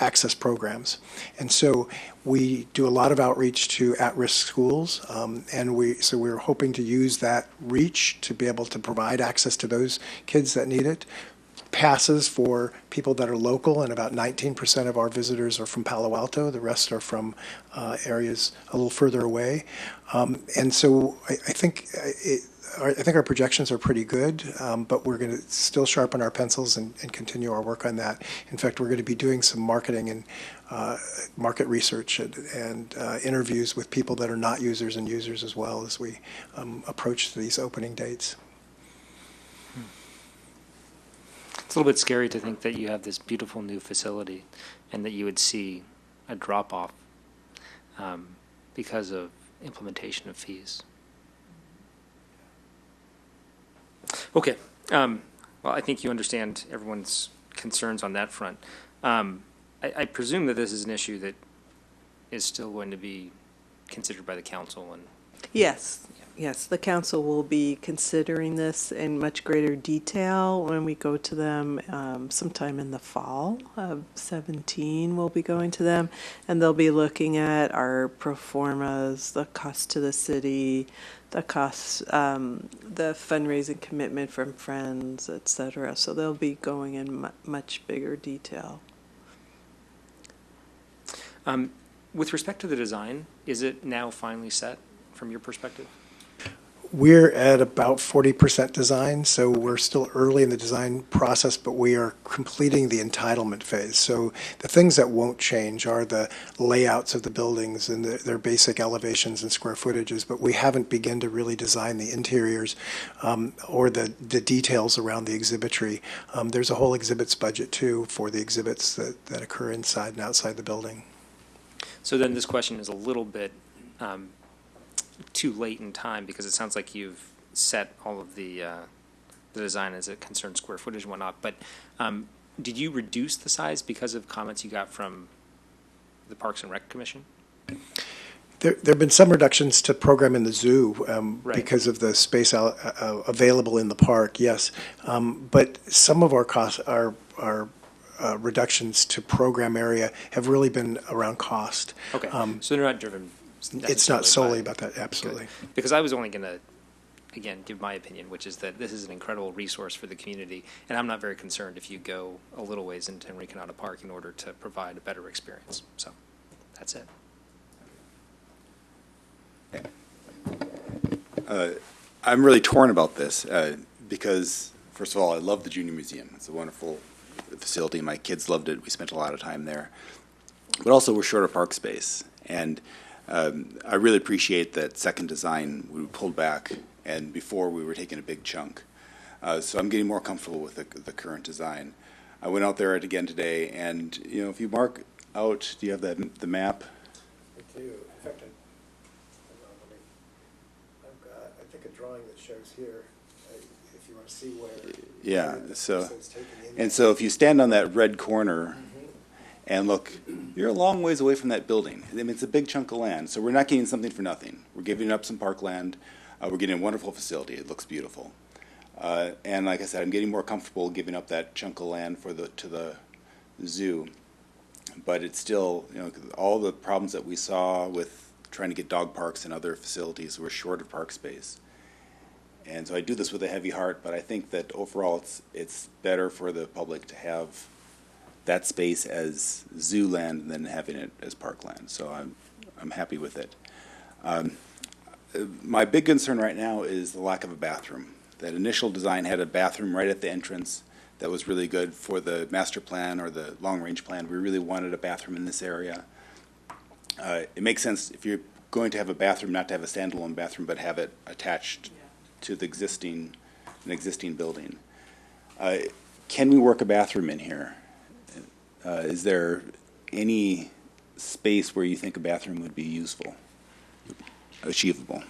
access programs. And so we do a lot of outreach to at-risk schools, and we're hoping to use that reach to be able to provide access to those kids that need it. passes for people that are local, and about 19% of our visitors are from Palo Alto. The rest are from areas a little further away. And so I think I think our projections are pretty good, but we're going to still sharpen our pencils and continue our work on that. In fact, we're going to be doing some marketing and market research and interviews with people that are not users and users as well as we approach these opening dates. It's a little bit scary to think that you have this beautiful new facility and that you would see a drop-off because of implementation of fees. Okay. Well, I think you understand everyone's concerns on that front. I presume that this is an issue that is still going to be considered by the council and. Yes, yes, the council will be considering this in much greater detail when we go to them sometime in the fall of 17. We'll be going to them, and they'll be looking at our pro formas, the cost to the city, the costs, the fundraising commitment from friends, et cetera. So they'll be going in much bigger detail. With respect to the design, is it now finally set from your perspective? We're at about 40% design, so we're still early in the design process, but we are completing the entitlement phase. So the things that won't change are the layouts of the buildings and their basic elevations and square footages, but we haven't begun to really design the interiors or the details around the exhibitry. There's a whole exhibits budget, too, for the exhibits that occur inside and outside the building. So then this question is a little bit too late in time because it sounds like you've set all of the design as it concerns square footage and whatnot. But did you reduce the size because of comments you got from the Parks and Rec Commission? There have been some reductions to program in the zoo Right. because of the space available in the park, yes. But some of our costs, our reductions to program area have really been around cost. Okay, so they're not driven It's not necessarily solely by- about that, absolutely. Good. Because I was only going to, again, give my opinion, which is that this is an incredible resource for the community, and I'm not very concerned if you go a little ways into Rinconada Park in order to provide a better experience. So that's it. I'm really torn about this because, first of all, I love the Junior Museum. It's a wonderful facility. My kids loved it. We spent a lot of time there. But also, we're short of park space. And I really appreciate that second design we pulled back, and before we were taking a big chunk. So I'm getting more comfortable with the current design. I went out there again today, and you know, if you mark out, do you have the map? I do. In fact, I've got, I think, a drawing that shows here, if you want to see where. Yeah. So, it's taken in. and so if you stand on that red corner. And look, you're a long ways away from that building. I mean, it's a big chunk of land, so we're not getting something for nothing. We're giving up some parkland. We're getting a wonderful facility. It looks beautiful. And like I said, I'm getting more comfortable giving up that chunk of land to the zoo. But it's still, you know, all the problems that we saw with trying to get dog parks and other facilities, we're short of park space. And so I do this with a heavy heart, but I think that overall it's better for the public to have that space as zoo land than having it as parkland. So I'm happy with it. My big concern right now is the lack of a bathroom. That initial design had a bathroom right at the entrance that was really good for the master plan or the long-range plan. We really wanted a bathroom in this area. It makes sense if you're going to have a bathroom, not to have a standalone bathroom, but have it attached to the existing building. Can we work a bathroom in here? Is there any space where you think a bathroom would be useful, achievable?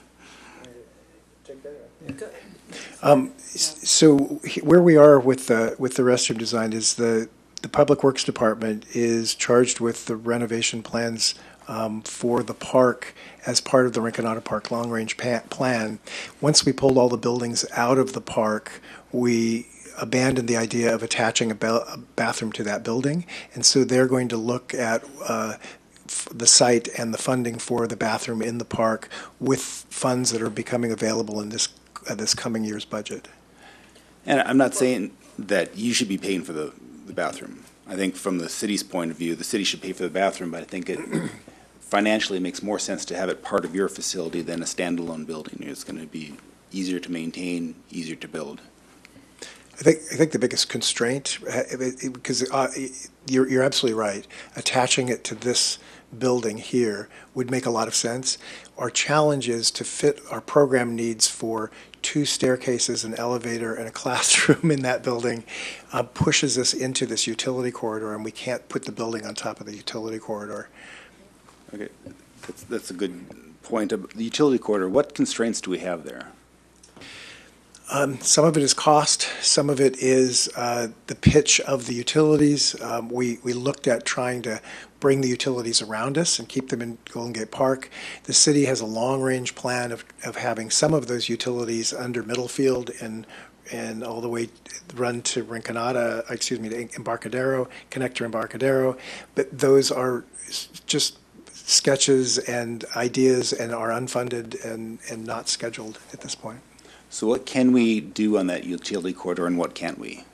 So where we are with the restroom design is the Public Works Department is charged with the renovation plans for the park as part of the Rinconada Park Long Range Plan. Once we pulled all the buildings out of the park, we abandoned the idea of attaching a bathroom to that building, and so they're going to look at the site and the funding for the bathroom in the park with funds that are becoming available in this coming year's budget. And I'm not saying that you should be paying for the bathroom. I think from the city's point of view, the city should pay for the bathroom, but I think it financially makes more sense to have it part of your facility than a standalone building. It's going to be easier to maintain, easier to build. I think the biggest constraint, because you're absolutely right, attaching it to this building here would make a lot of sense. Our challenge is to fit our program needs for 2 staircases, an elevator, and a classroom in that building, pushes us into this utility corridor, and we can't put the building on top of the utility corridor. Okay, that's a good point. The utility corridor, what constraints do we have there? Some of it is cost, some of it is the pitch of the utilities. We looked at trying to bring the utilities around us and keep them in Golden Gate Park. The city has a long-range plan of having some of those utilities under Middlefield and all the way run to Rinconada, to Embarcadero, connect to Embarcadero. But those are just sketches and ideas and are unfunded and not scheduled at this point. So what can we do on that utility corridor and what can't we?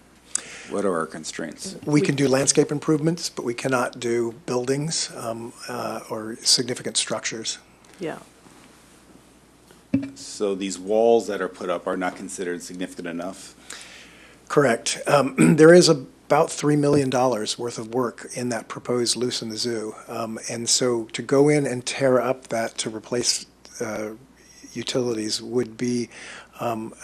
What are our constraints? We can do landscape improvements, but we cannot do buildings or significant structures. Yeah. So these walls that are put up are not considered significant enough? Correct. There is about $3 million worth of work in that proposed Loosen the Zoo. And so to go in and tear up that to replace utilities would be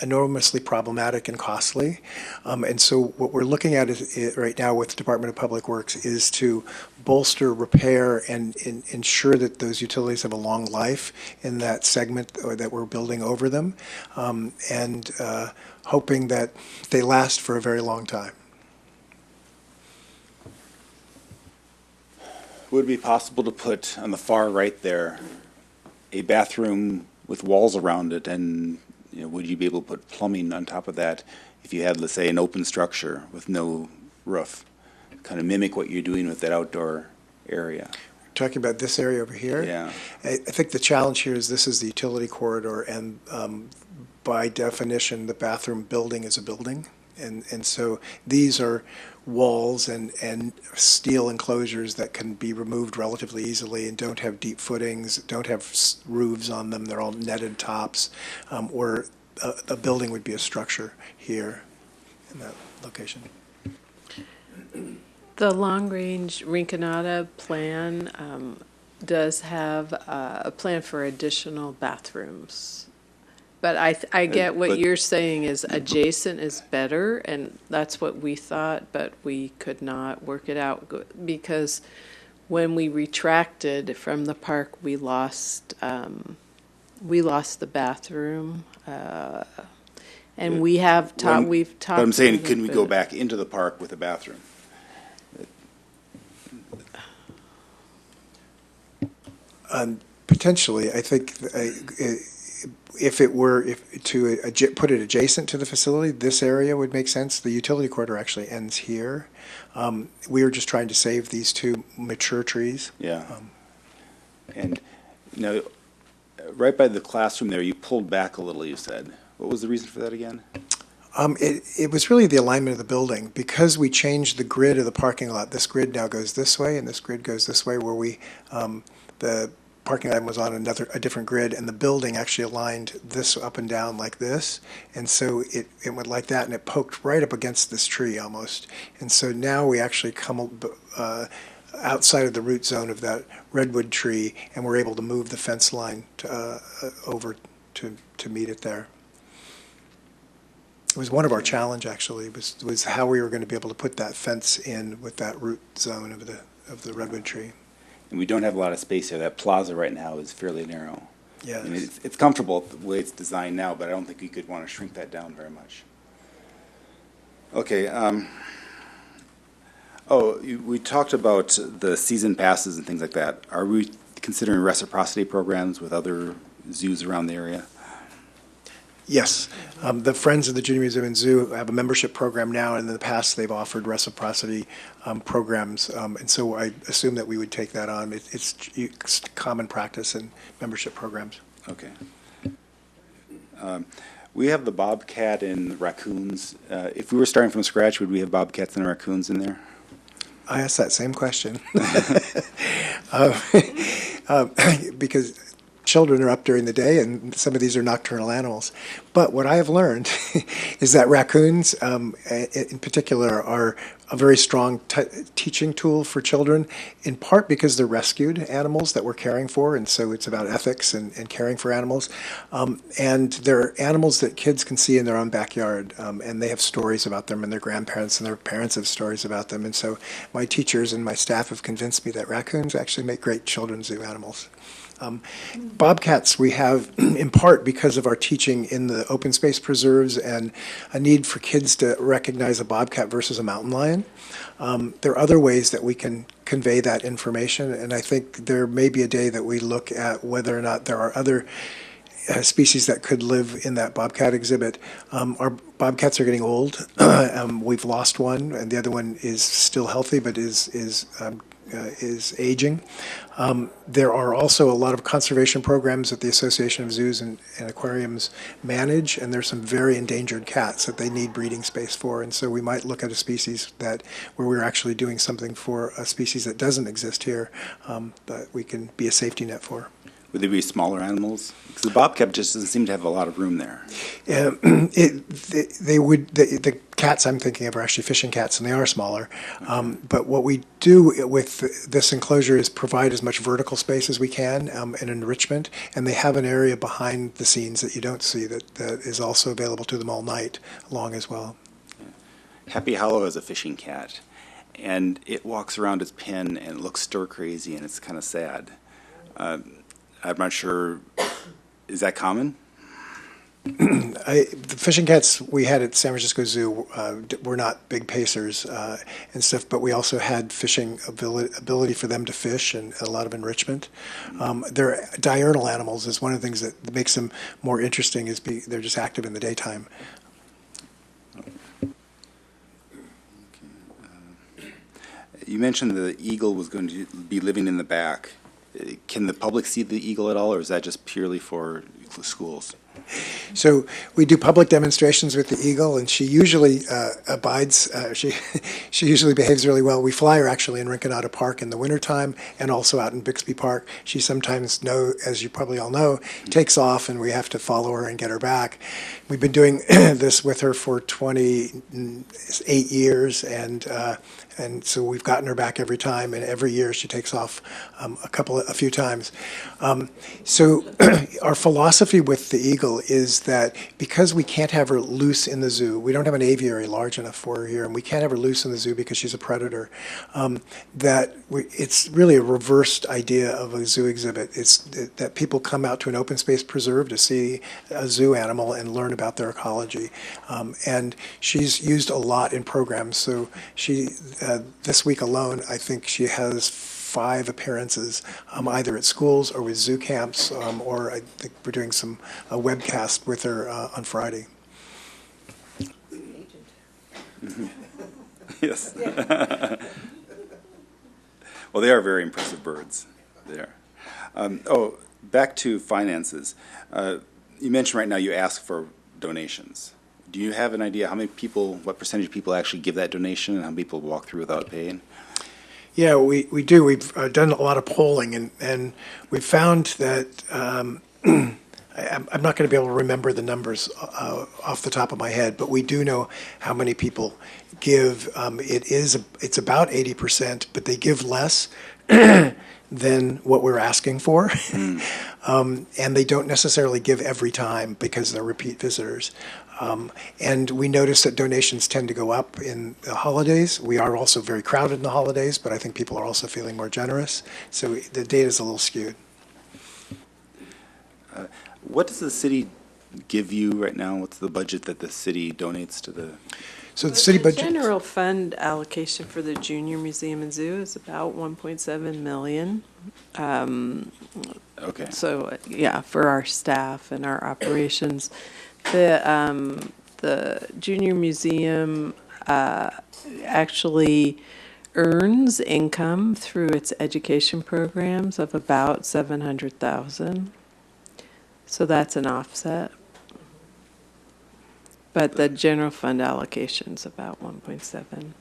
enormously problematic and costly. And so what we're looking at right now with the Department of Public Works is to bolster, repair, and ensure that those utilities have a long life in that segment that we're building over them, and hoping that they last for a very long time. Would it be possible to put on the far right there a bathroom with walls around it, and would you be able to put plumbing on top of that if you had, let's say, an open structure with no roof? Kind of mimic what you're doing with that outdoor area. Talking about this area over here? Yeah. I think the challenge here is this is the utility corridor, and by definition, the bathroom building is a building. And so these are walls and steel enclosures that can be removed relatively easily and don't have deep footings, don't have roofs on them. They're all netted tops, or a building would be a structure here in that location. The long-range Rinconada plan does have a plan for additional bathrooms. But I get what But- you're saying is adjacent is better, and that's what we thought, but we could not work it out because when we retracted from the park, we lost the bathroom, and we have we've talked. But I'm a saying, little couldn't we go bit. back into the park with a bathroom? Potentially, I think if it were put it adjacent to the facility, this area would make sense. The utility corridor actually ends here. We were just trying to save these 2 mature trees. Yeah. And, right by the classroom there, you pulled back a little, you said. What was the reason for that again? It was really the alignment of the building. Because we changed the grid of the parking lot, this grid now goes this way, and this grid goes this way, where the parking lot was on a different grid, and the building actually aligned this up and down like this, and so it went like that, and it poked right up against this tree almost. And so now we actually come outside of the root zone of that redwood tree, and we're able to move the fence line over to meet it there. It was one of our challenge, actually, was how we were going to be able to put that fence in with that root zone of the redwood tree. And we don't have a lot of space here. That plaza right now is fairly narrow. Yes. I mean, it's comfortable the way it's designed now, but I don't think you could want to shrink that down very much. Okay. We talked about the season passes and things like that. Are we considering reciprocity programs with other zoos around the area? Yes. The Friends of the Junior Museum and Zoo have a membership program now, and in the past they've offered reciprocity programs, and so I assume that we would take that on. It's common practice in membership programs. Okay. We have the bobcat and raccoons. If we were starting from scratch, would we have bobcats and raccoons in there? I asked that same question. Because children are up during the day, and some of these are nocturnal animals. But what I have learned is that raccoons, in particular, are a very strong teaching tool for children, in part because they're rescued animals that we're caring for, and so it's about ethics and caring for animals. And they're animals that kids can see in their own backyard, and they have stories about them, and their grandparents and their parents have stories about them. And so my teachers and my staff have convinced me that raccoons actually make great children's zoo animals. Bobcats we have in part because of our teaching in the open space preserves and a need for kids to recognize a bobcat versus a mountain lion. There are other ways that we can convey that information, and I think there may be a day that we look at whether or not there are other species that could live in that bobcat exhibit. Our bobcats are getting old. We've lost one, and the other one is still healthy, but is aging. There are also a lot of conservation programs that the Association of Zoos and Aquariums manage, and there's some very endangered cats that they need breeding space for. And so we might look at a species where we're actually doing something for a species that doesn't exist here, that we can be a safety net for. Would they be smaller animals? Because the bobcat just doesn't seem to have a lot of room there. The cats I'm thinking of are actually fishing cats, and they are smaller. But what we do with this enclosure is provide as much vertical space as we can and enrichment. And they have an area behind the scenes that you don't see that is also available to them all night long as well. Happy Hollow has a fishing cat, and it walks around its pen and looks stir crazy, and it's kind of sad. I'm not sure, is that common? The fishing cats we had at San Francisco Zoo were not big pacers and stuff, but we also had fishing ability for them to fish and a lot of enrichment. They're diurnal animals is one of the things that makes them more interesting is they're just active in the daytime. You mentioned the eagle was going to be living in the back. Can the public see the eagle at all, or is that just purely for schools? So we do public demonstrations with the eagle, and she usually abides. She usually behaves really well. We fly her actually in Rinconada Park in the wintertime and also out in Bixby Park. She sometimes, as you probably all know, takes off, and we have to follow her and get her back. We've been doing this with her for 28 years, and so we've gotten her back every time, and every year she takes off a few times. So our philosophy with the eagle is that because we can't have her loose in the zoo, we don't have an aviary large enough for her here, and we can't have her loose in the zoo because she's a predator, it's really a reversed idea of a zoo exhibit. It's that people come out to an open space preserve to see a zoo animal and learn about their ecology. And she's used a lot in programs, so this week alone, I think she has 5 appearances, either at schools or with zoo camps, or I think we're doing some webcast with her on Friday. Mm-hmm. Yes. Well, they are very impressive birds. They are. Back to finances. You mentioned right now you ask for donations. Do you have an idea what percentage of people actually give that donation, and how many people walk through without paying? Yeah, we do. We've done a lot of polling, and we've found that I'm not going to be able to remember the numbers off the top of my head, but we do know how many people give. It's about 80%, but they give less than what we're asking for. And they don't necessarily give every time because they're repeat visitors. And we notice that donations tend to go up in the holidays. We are also very crowded in the holidays, but I think people are also feeling more generous. So the data is a little skewed. What does the city give you right now? What's the budget that the city donates to the? So the city budget. General fund allocation for the Junior Museum and Zoo is about 1.7 million. Okay. So, yeah, for our staff and our operations. The Junior Museum actually earns income through its education programs of about $700,000. So that's an offset. But the general fund allocation's about 1.7.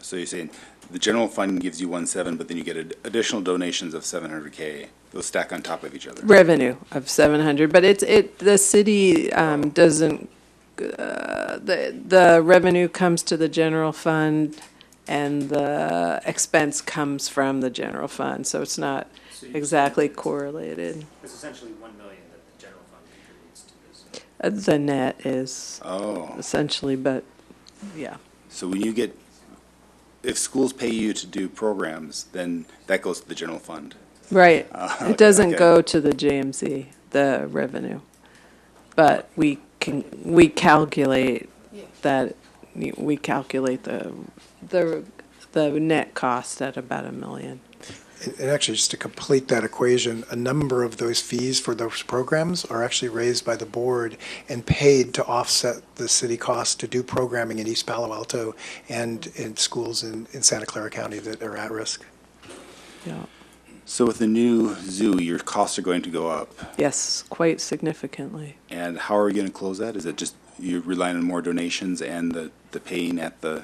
So you're saying the general fund gives you 1.7, but then you get additional donations of 700K. Those stack on top of each other. Revenue of 700, but the city doesn't, the revenue comes to the general fund and the expense comes from the general fund, so it's not exactly correlated. It's essentially 1 million that the general fund contributes to this. The net is Oh, essentially, but, yeah. so when you get, if schools pay you to do programs, then that goes to the general fund. Right. Okay, It doesn't okay. go to the JMZ, the revenue. But we calculate that, we calculate the net cost at about $1 million. And actually, just to complete that equation, a number of those fees for those programs are actually raised by the board and paid to offset the city costs to do programming in East Palo Alto and in schools in Santa Clara County that are at risk. Yeah. So with the new zoo, your costs are going to go up. Yes, quite significantly. And how are you going to close that? Is it just you relying on more donations and the paying at the?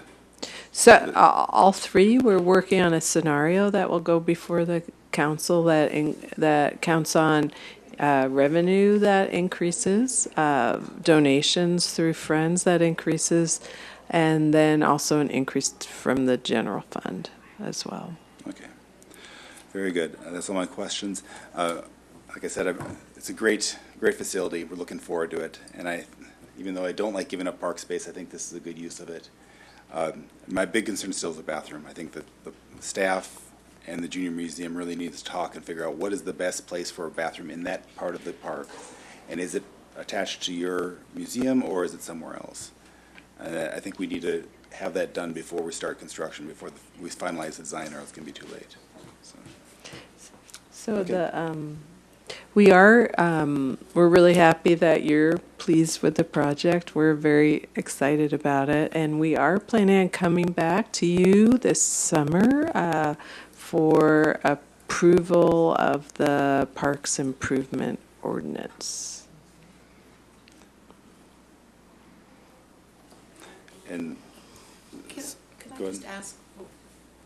So all three, we're working on a scenario that will go before the council that counts on revenue that increases, donations through friends that increases, and then also an increase from the general fund as well. Okay, very good. That's all my questions. Like I said, it's a great facility. We're looking forward to it. And even though I don't like giving up park space, I think this is a good use of it. My big concern still is the bathroom. I think that the staff and the Junior Museum really need to talk and figure out what is the best place for a bathroom in that part of the park. And is it attached to your museum or is it somewhere else? I think we need to have that done before we start construction, before we finalize the design, or it's going to be too late. So Okay. we're really happy that you're pleased with the project. We're very excited about it, and we are planning on coming back to you this summer for approval of the Parks Improvement Ordinance. And Could Go I ahead. just ask,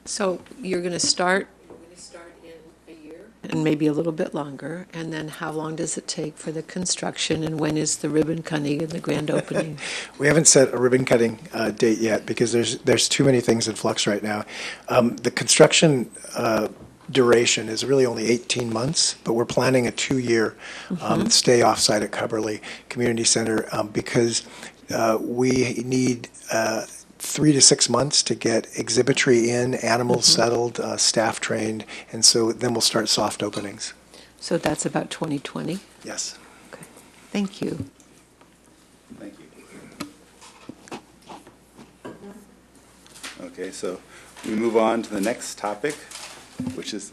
So you're going to start we're going to start in a year? and maybe a little bit longer, and then how long does it take for the construction, and when is the ribbon cutting and the grand opening? We haven't set a ribbon cutting date yet because there's too many things in flux right now. The construction duration is really only 18 months, but we're planning a 2-year stay offsite at Cubberley Community Center because we need 3 to 6 months to get exhibitry in, animals settled, staff trained, and so then we'll start soft openings. So that's about 2020? Yes. Okay. Thank you. thank you. Okay, so we move on to the next topic, which is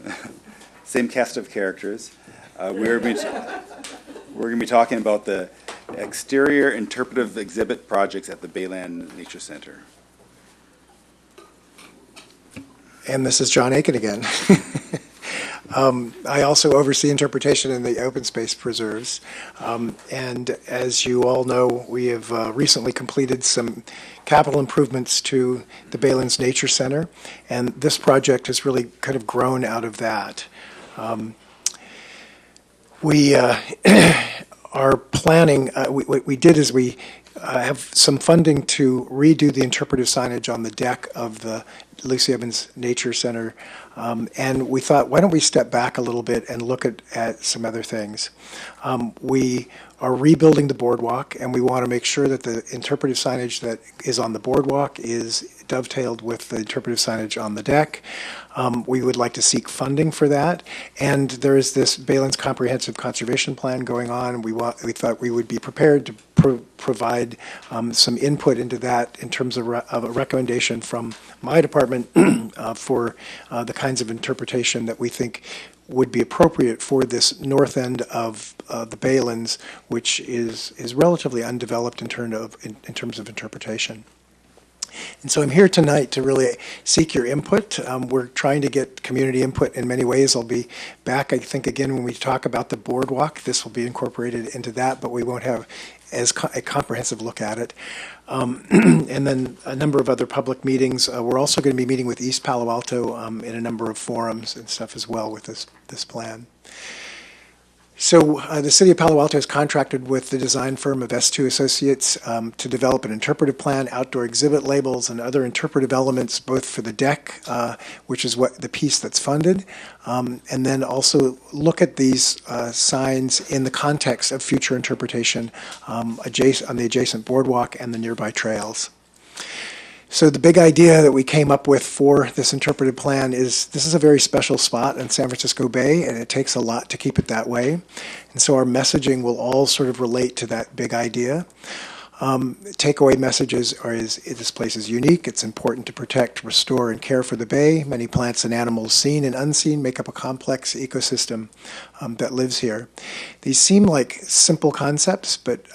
same cast of characters. We're going to be talking about the exterior interpretive exhibit projects at the Bayland Nature Center. And this is John Aiken again. I also oversee interpretation in the open space preserves. And as you all know, we have recently completed some capital improvements to the Baylands Nature Center, and this project has really kind of grown out of that. We are planning, what we did is we have some funding to redo the interpretive signage on the deck of the Lucy Evans Nature Center. And we thought, why don't we step back a little bit and look at some other things? We are rebuilding the boardwalk, and we want to make sure that the interpretive signage that is on the boardwalk is dovetailed with the interpretive signage on the deck. We would like to seek funding for that. And there is this Baylands Comprehensive Conservation Plan going on. We thought we would be prepared to provide some input into that in terms of a recommendation from my department for the kinds of interpretation that we think would be appropriate for this north end of the Baylands, which is relatively undeveloped in terms of interpretation. And so I'm here tonight to really seek your input. We're trying to get community input in many ways. I'll be back, I think, again, when we talk about the boardwalk. This will be incorporated into that, but we won't have a comprehensive look at it. And then a number of other public meetings. We're also going to be meeting with East Palo Alto in a number of forums and stuff as well with this plan. So the City of Palo Alto has contracted with the design firm of S2 Associates to develop an interpretive plan, outdoor exhibit labels, and other interpretive elements, both for the deck, which is what the piece that's funded, and then also look at these signs in the context of future interpretation on the adjacent boardwalk and the nearby trails. So the big idea that we came up with for this interpretive plan is this is a very special spot in San Francisco Bay, and it takes a lot to keep it that way. And so our messaging will all sort of relate to that big idea. Takeaway messages is this place is unique. It's important to protect, restore, and care for the bay. Many plants and animals, seen and unseen, make up a complex ecosystem that lives here. These seem like simple concepts, but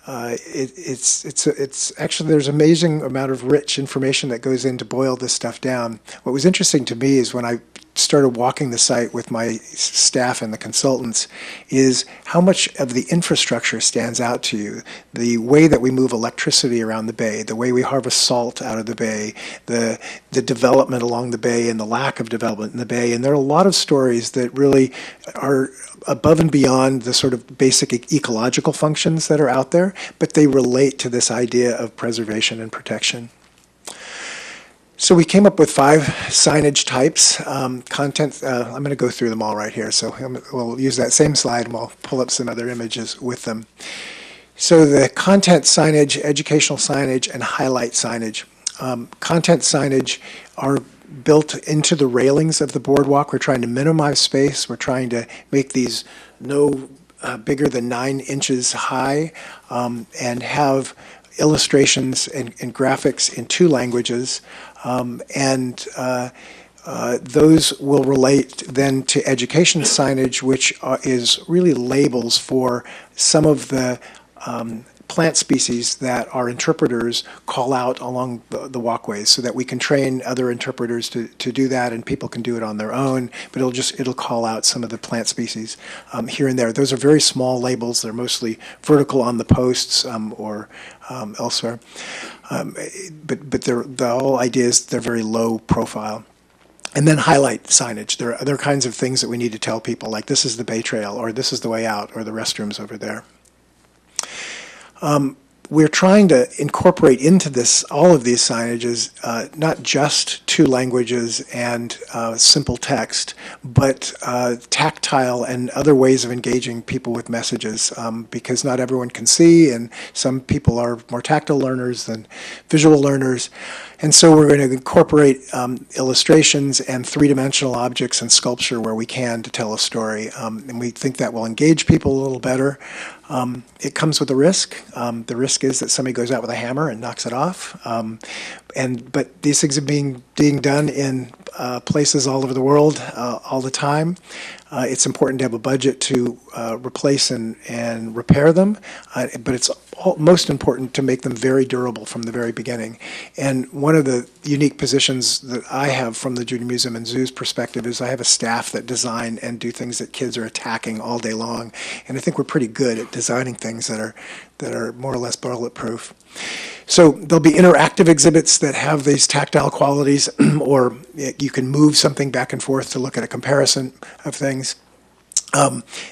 it's actually, there's an amazing amount of rich information that goes in to boil this stuff down. What was interesting to me is when I started walking the site with my staff and the consultants is how much of the infrastructure stands out to you. The way that we move electricity around the bay, the way we harvest salt out of the bay, the development along the bay and the lack of development in the bay. And there are a lot of stories that really are above and beyond the sort of basic ecological functions that are out there, but they relate to this idea of preservation and protection. So we came up with 5 signage types. I'm going to go through them all right here. So we'll use that same slide and we'll pull up some other images with them. So the content signage, educational signage, and highlight signage. Content signage are built into the railings of the boardwalk. We're trying to minimize space. We're trying to make these no bigger than 9 inches high and have illustrations and graphics in 2 languages. Those will relate then to education signage, which is really labels for some of the plant species that our interpreters call out along the walkways, so that we can train other interpreters to do that, and people can do it on their own, but it'll call out some of the plant species here and there. Those are very small labels. They're mostly vertical on the posts or elsewhere. But the whole idea is they're very low profile. And then highlight signage. There are other kinds of things that we need to tell people, like this is the Bay Trail, or this is the way out, or the restrooms over there. We're trying to incorporate into this, all of these signages, not just 2 languages and simple text, but tactile and other ways of engaging people with messages, because not everyone can see, and some people are more tactile learners than visual learners. And so we're going to incorporate illustrations and 3-dimensional objects and sculpture where we can to tell a story. And we think that will engage people a little better. It comes with a risk. The risk is that somebody goes out with a hammer and knocks it off. But these things are being done in places all over the world all the time. It's important to have a budget to replace and repair them, but it's most important to make them very durable from the very beginning. And one of the unique positions that I have from the Junior Museum and Zoo's perspective is I have a staff that design and do things that kids are attacking all day long. And I think we're pretty good at designing things that are more or less bulletproof. So there'll be interactive exhibits that have these tactile qualities, or you can move something back and forth to look at a comparison of things.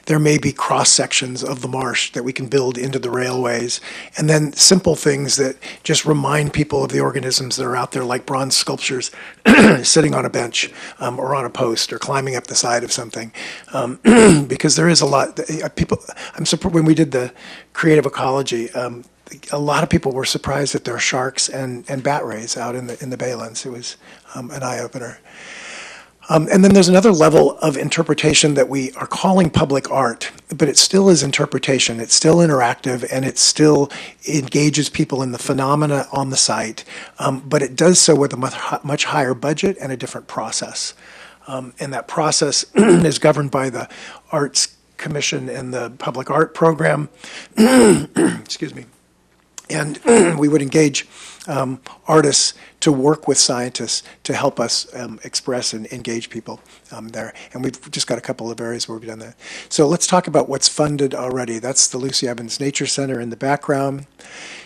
There may be cross sections of the marsh that we can build into the railways, and then simple things that just remind people of the organisms that are out there, like bronze sculptures sitting on a bench or on a post or climbing up the side of something, because there is a lot. I'm surprised when we did the creative ecology. A lot of people were surprised that there are sharks and bat rays out in the baylands. It was an eye-opener. And then there's another level of interpretation that we are calling public art, but it still is interpretation. It's still interactive, and it still engages people in the phenomena on the site, but it does so with a much higher budget and a different process. And that process is governed by the Arts Commission and the Public Art Program. Excuse me. And we would engage artists to work with scientists to help us express and engage people there. And we've just got a couple of areas where we've done that. So let's talk about what's funded already. That's the Lucy Evans Nature Center in the background.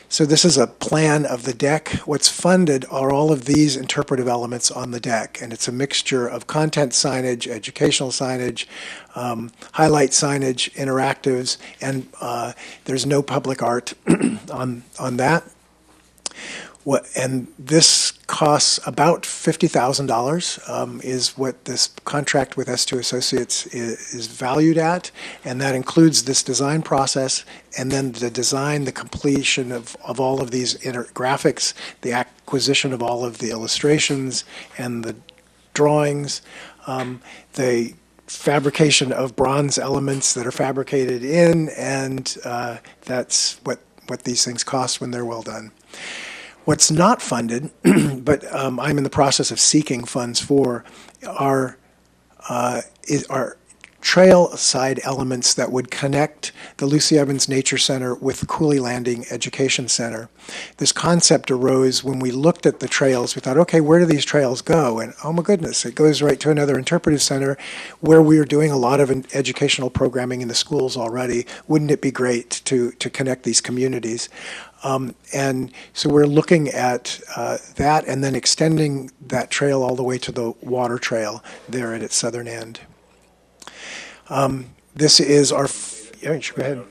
So this is a plan of the deck. What's funded are all of these interpretive elements on the deck, and it's a mixture of content signage, educational signage, highlight signage, interactives, and there's no public art on that. And this costs about $50,000 is what this contract with S2 Associates is valued at, and that includes this design process, and then the design, the completion of all of these graphics, the acquisition of all of the illustrations and the drawings, the fabrication of bronze elements that are fabricated in, and that's what these things cost when they're well done. What's not funded, but I'm in the process of seeking funds for, are trail side elements that would connect the Lucy Evans Nature Center with Cooley Landing Education Center. This concept arose when we looked at the trails. We thought, okay, where do these trails go? And oh my goodness, it goes right to another interpretive center where we are doing a lot of educational programming in the schools already. Wouldn't it be great to connect these communities? And so we're looking at that and then extending that trail all the way to the water trail there at its southern end. This is our, yeah, go ahead.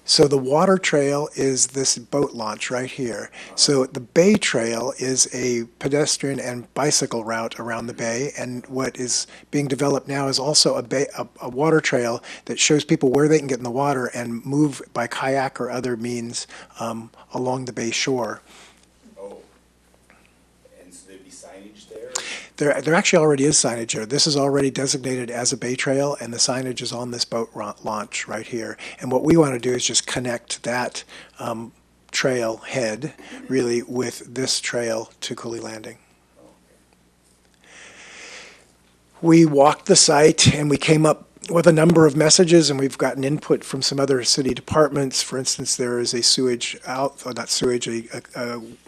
So the water trail is this boat launch right here. So the bay trail is a pedestrian and bicycle route around the bay, and what is being developed now is also a water trail that shows people where they can get in the water and move by kayak or other means along the bay shore. Oh, and so there'd be signage there? There actually already is signage there. This is already designated as a bay trail, and the signage is on this boat launch right here. And what we want to do is just connect that trail head, really, with this trail to Cooley Landing. We walked the site, and we came up with a number of messages, and we've gotten input from some other city departments. For instance, there is a a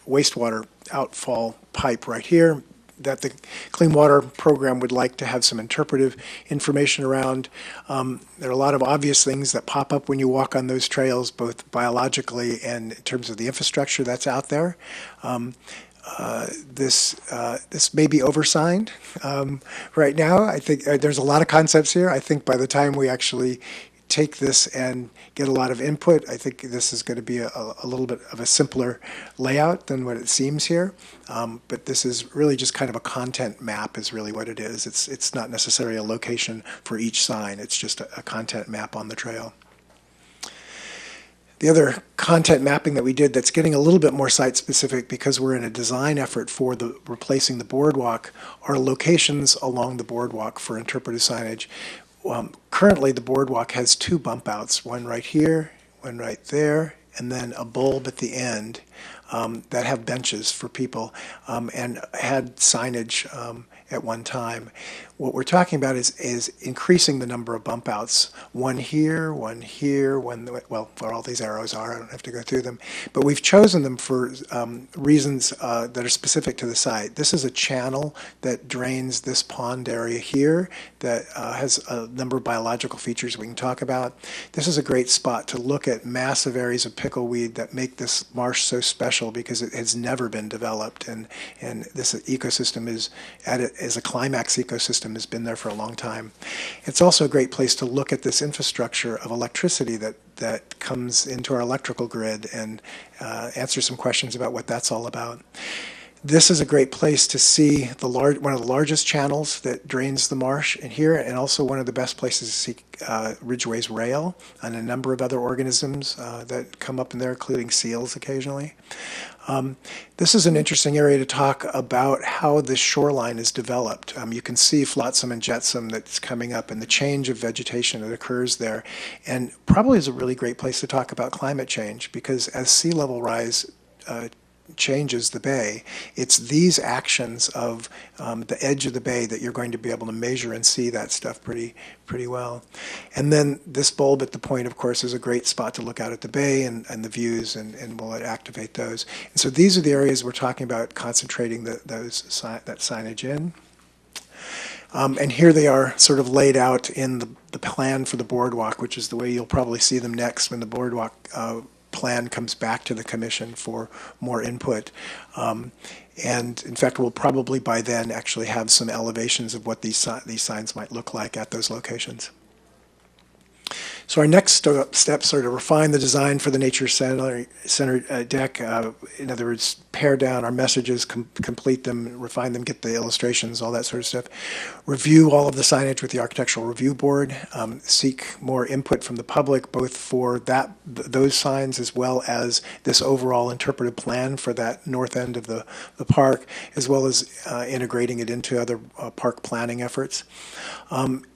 wastewater outfall pipe right here that the Clean Water Program would like to have some interpretive information around. There are a lot of obvious things that pop up when you walk on those trails, both biologically and in terms of the infrastructure that's out there. This may be oversigned right now. I think there's a lot of concepts here. I think by the time we actually take this and get a lot of input, I think this is going to be a little bit of a simpler layout than what it seems here. But this is really just kind of a content map is really what it is. It's not necessarily a location for each sign. It's just a content map on the trail. The other content mapping that we did that's getting a little bit more site-specific because we're in a design effort for replacing the boardwalk are locations along the boardwalk for interpretive signage. Currently, the boardwalk has two bump outs, one right here, one right there, and then a bulb at the end that have benches for people and had signage at one time. What we're talking about is increasing the number of bump outs. One here, one, well, where all these arrows are, I don't have to go through them. But we've chosen them for reasons that are specific to the site. This is a channel that drains this pond area here that has a number of biological features we can talk about. This is a great spot to look at massive areas of pickleweed that make this marsh so special because it has never been developed, and this ecosystem is at it as a climax ecosystem has been there for a long time. It's also a great place to look at this infrastructure of electricity that comes into our electrical grid and answer some questions about what that's all about. This is a great place to see one of the largest channels that drains the marsh in here, and also one of the best places to see Ridgway's rail and a number of other organisms that come up in there, including seals occasionally. This is an interesting area to talk about how the shoreline is developed. You can see flotsam and jetsam that's coming up and the change of vegetation that occurs there, and probably is a really great place to talk about climate change because as sea level rise changes the bay. It's these actions of the edge of the bay that you're going to be able to measure and see that stuff pretty well. And then this bulb at the point, of course, is a great spot to look out at the bay and the views, and will activate those. And so these are the areas we're talking about concentrating that signage in. And here they are sort of laid out in the plan for the boardwalk, which is the way you'll probably see them next when the boardwalk plan comes back to the commission for more input. And in fact, we'll probably by then actually have some elevations of what these signs might look like at those locations. So our next steps are to refine the design for the Nature Center deck. In other words, pare down our messages, complete them, refine them, get the illustrations, all that sort of stuff. Review all of the signage with the Architectural Review Board. Seek more input from the public, both for those signs as well as this overall interpretive plan for that north end of the park, as well as integrating it into other park planning efforts.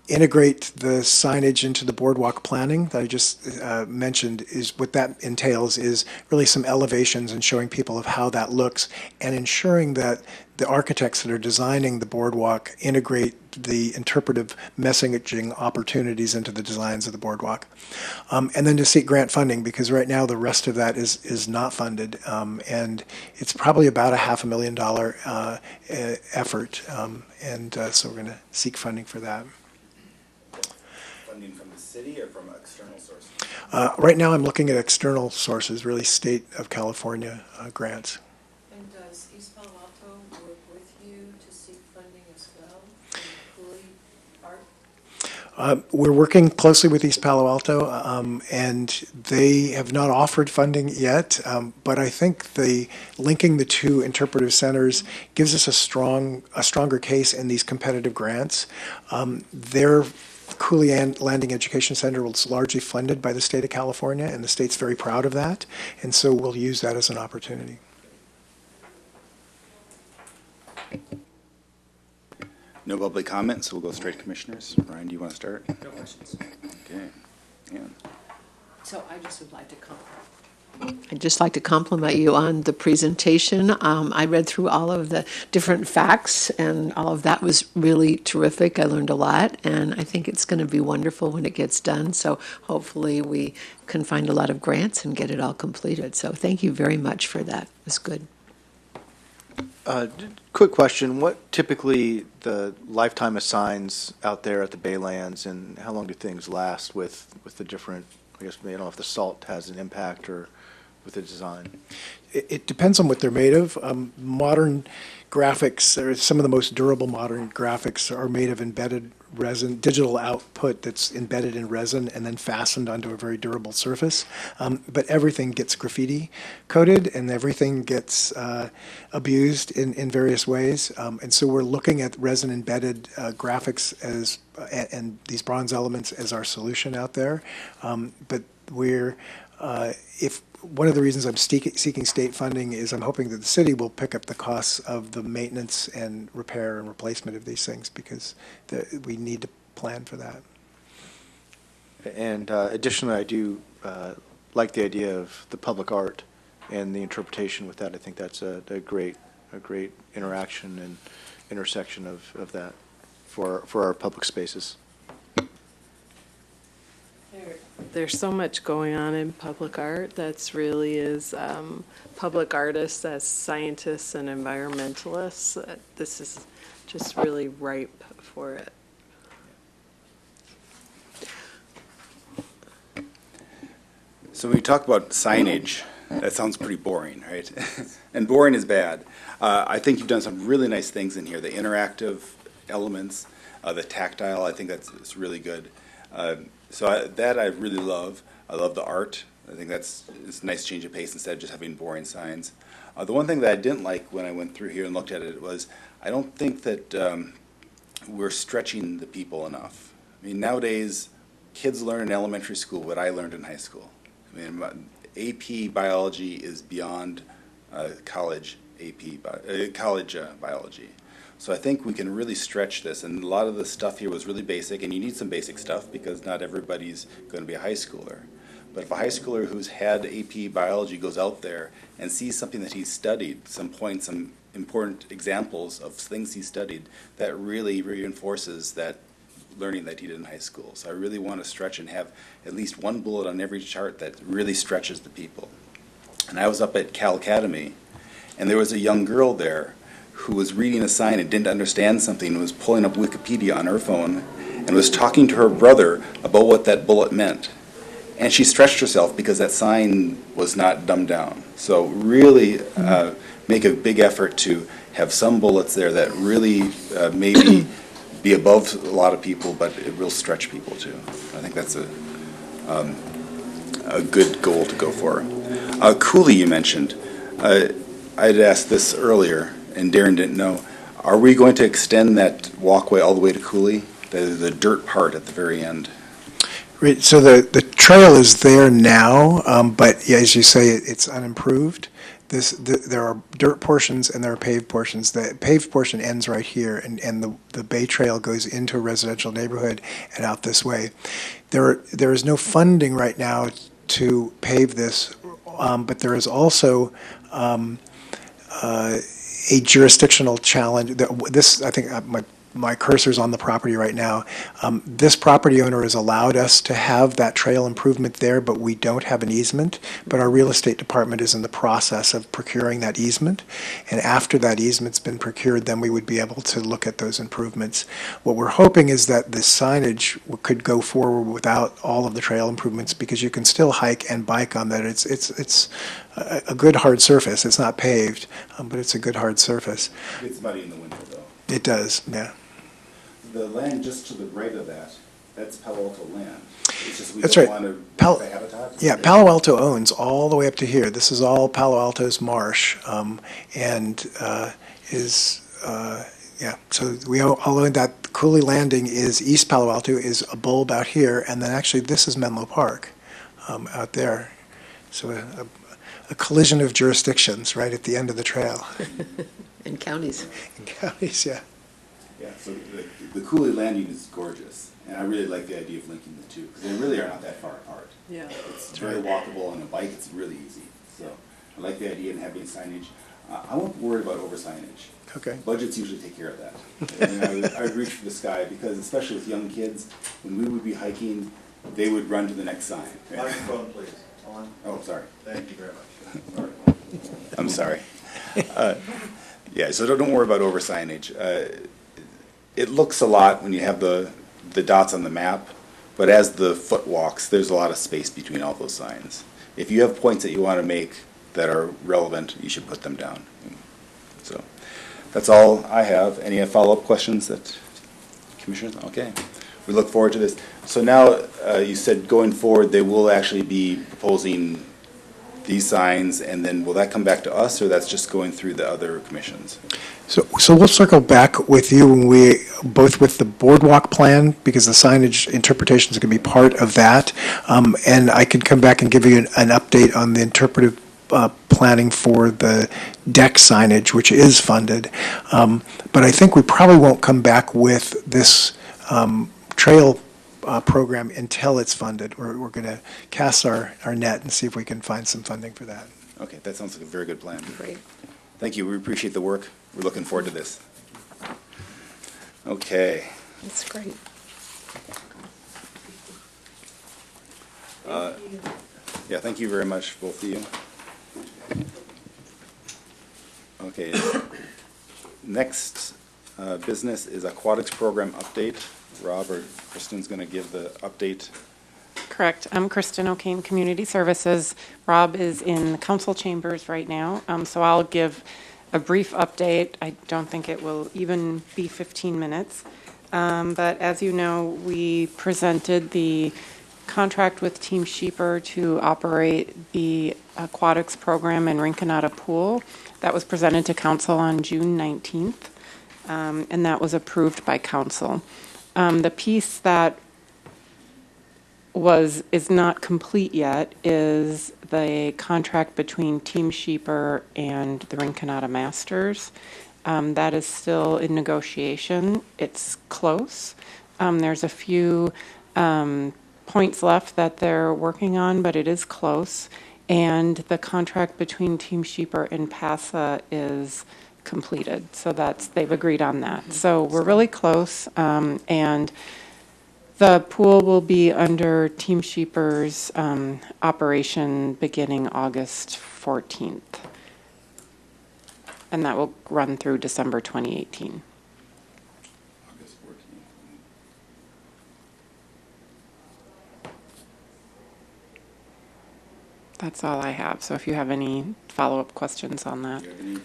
Integrate the signage into the boardwalk planning that I just mentioned. Is what that entails is really some elevations and showing people of how that looks, and ensuring that the architects that are designing the boardwalk integrate the interpretive messaging opportunities into the designs of the boardwalk. And then to seek grant funding, because right now the rest of that is not funded, and it's probably about a $500,000 effort, so we're going to seek funding for that. Funding from the city or from external sources? Right now I'm looking at external sources, really state of California grants. And does East Palo Alto work with you to seek funding as well for Cooley Art? We're working closely with East Palo Alto, and they have not offered funding yet, but I think linking the two interpretive centers gives us a stronger case in these competitive grants. Their Cooley Landing Education Center was largely funded by the state of California, and the state's very proud of that, and so we'll use that as an opportunity. No public comment, so we'll go straight to commissioners. Ryan, do you want to start? No questions. Okay. Yeah. So I just would like to comment. I'd just like to compliment you on the presentation. I read through all of the different facts, and all of that was really terrific. I learned a lot, and I think it's going to be wonderful when it gets done. So hopefully we can find a lot of grants and get it all completed. So thank you very much for that. It was good. Quick question, what typically the lifetime of signs out there at the Baylands, and how long do things last with the different, I guess, I don't know if the salt has an impact or with the design? It depends on what they're made of. Modern graphics, or some of the most durable modern graphics, are made of embedded resin, digital output that's embedded in resin and then fastened onto a very durable surface. But everything gets graffiti coated, and everything gets abused in various ways. And so we're looking at resin embedded graphics and these bronze elements as our solution out there. But we're one of the reasons I'm seeking state funding is I'm hoping that the city will pick up the costs of the maintenance and repair and replacement of these things, because we need to plan for that. And additionally, I do like the idea of the public art and the interpretation with that. I think that's a great interaction and intersection of that for our public spaces. There's so much going on in public art that's really is public artists as scientists and environmentalists. This is just really ripe for it. So when we talk about signage, that sounds pretty boring, right? And boring is bad. I think you've done some really nice things in here. The interactive elements, the tactile, I think it's really good. That I really love. I love the art. I think it's a nice change of pace instead of just having boring signs. The one thing that I didn't like when I went through here and looked at it was I don't think that we're stretching the people enough. I mean, nowadays, kids learn in elementary school what I learned in high school. I mean, AP biology is beyond college biology. So I think we can really stretch this, and a lot of the stuff here was really basic, and you need some basic stuff because not everybody's going to be a high schooler. But if a high schooler who's had AP biology goes out there and sees something that he's studied, some points, some important examples of things he studied, that really reinforces that learning that he did in high school. So I really want to stretch and have at least one bullet on every chart that really stretches the people. And I was up at Cal Academy, and there was a young girl there who was reading a sign and didn't understand something and was pulling up Wikipedia on her phone and was talking to her brother about what that bullet meant. And she stretched herself because that sign was not dumbed down. So really make a big effort to have some bullets there that really maybe be above a lot of people, but it will stretch people too. I think that's a good goal to go for. Cooley, you mentioned. I'd asked this earlier, and Darren didn't know. Are we going to extend that walkway all the way to Cooley? The dirt part at the very end? Right, so the trail is there now, but yeah, as you say, it's unimproved. There are dirt portions and there are paved portions. The paved portion ends right here, and the Bay Trail goes into a residential neighborhood and out this way. There is no funding right now to pave this, but there is also a jurisdictional challenge. This, I think, my cursor's on the property right now. This property owner has allowed us to have that trail improvement there, but we don't have an easement. But our real estate department is in the process of procuring that easement. And after that easement's been procured, then we would be able to look at those improvements. What we're hoping is that the signage could go forward without all of the trail improvements, because you can still hike and bike on that. It's a good hard surface. It's not paved, but it's a good hard surface. It's muddy in the winter, though. It does, yeah. The land just to the right of that, that's Palo Alto land. It's just we That's don't right. want to Pal- the habitat. Yeah, Palo Alto owns all the way up to here. This is all Palo Alto's marsh, yeah. So we all own that. Cooley Landing is East Palo Alto, is a bulb out here, and then actually this is Menlo Park, out there. So a collision of jurisdictions right at the end of the trail. And counties. In counties, yeah. Yeah, so the Cooley landing is gorgeous, and I really like the idea of linking the two, because they really are not that far apart. Yeah. It's very walkable, and a bike, it's really easy. So I like the idea of having signage. I won't worry about over signage. Okay. Budgets usually take care of that. And I would reach for the sky, because especially with young kids, when we would be hiking, they would run to the next sign. Microphone, please. On. Oh, sorry. Thank you very much. Sorry. I'm sorry. Yeah, so don't worry about over signage. It looks a lot when you have the dots on the map, but as the foot walks, there's a lot of space between all those signs. If you have points that you want to make that are relevant, you should put them down. So that's all I have. Any follow-up questions that commissioners? Okay. We look forward to this. So now you said going forward, they will actually be proposing these signs, and then will that come back to us, or that's just going through the other commissions? So we'll circle back with you when we, both with the boardwalk plan, because the signage interpretation is going to be part of that, and I can come back and give you an update on the interpretive planning for the deck signage, which is funded. But I think we probably won't come back with this trail program until it's funded. We're going to cast our net and see if we can find some funding for that. Okay, that sounds like a very good plan. Great. Thank you. We appreciate the work. We're looking forward to this. Okay. That's great. Yeah, thank you very much, both of you. Okay. Next business is aquatics program update. Rob or Kristen's going to give the update. Correct. I'm Kristen O'Kane, Community Services. Rob is in the council chambers right now, so I'll give a brief update. I don't think it will even be 15 minutes. But as you know, we presented the contract with Team Sheeper to operate the aquatics program in Rinconada Pool. That was presented to council on June 19th, and that was approved by council. The piece that is not complete yet is the contract between Team Sheeper and the Rinconada Masters. That is still in negotiation. It's close. There's a few points left that they're working on, but it is close. And the contract between Team Sheeper and PASA is completed, so they've agreed on that. So we're really close, and the pool will be under Team Sheeper's operation beginning August 14th. And that will run through December 2018. August 14th. That's all I have. So if you have any follow-up questions on that. Do you have any?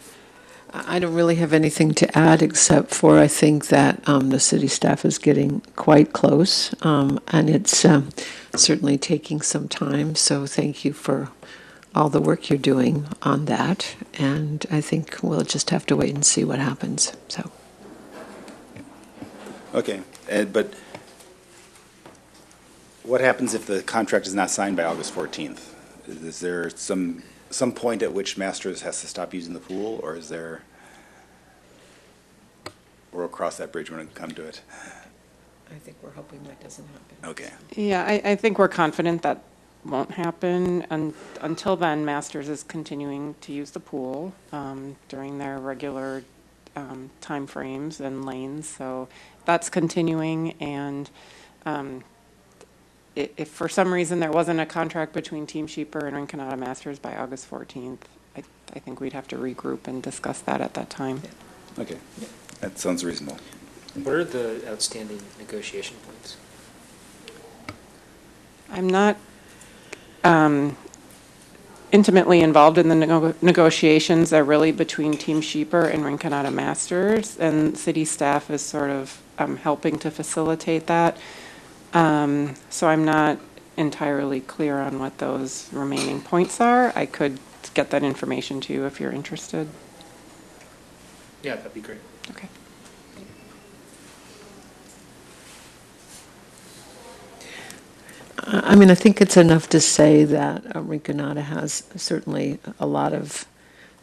I don't really have anything to add except for I think that the city staff is getting quite close, and it's certainly taking some time. So thank you for all the work you're doing on that, and I think we'll just have to wait and see what happens. So. Okay, but what happens if the contract is not signed by August 14th? Is there some point at which Masters has to stop using the pool, or is there, we'll cross that bridge when we come to it? I think we're hoping that doesn't happen. Okay. Yeah, I think we're confident that won't happen. Until then, Masters is continuing to use the pool during their regular timeframes and lanes. So that's continuing. And if for some reason there wasn't a contract between Team Sheeper and Rinconada Masters by August 14th, I think we'd have to regroup and discuss that at that time. Okay, that sounds reasonable. What are the outstanding negotiation points? I'm not intimately involved in the negotiations. They're really between Team Sheeper and Rinconada Masters, and city staff is sort of helping to facilitate that. So I'm not entirely clear on what those remaining points are. I could get that information to you if you're interested. Yeah, that'd be great. Okay. I mean, I think it's enough to say that Rinconada has certainly a lot of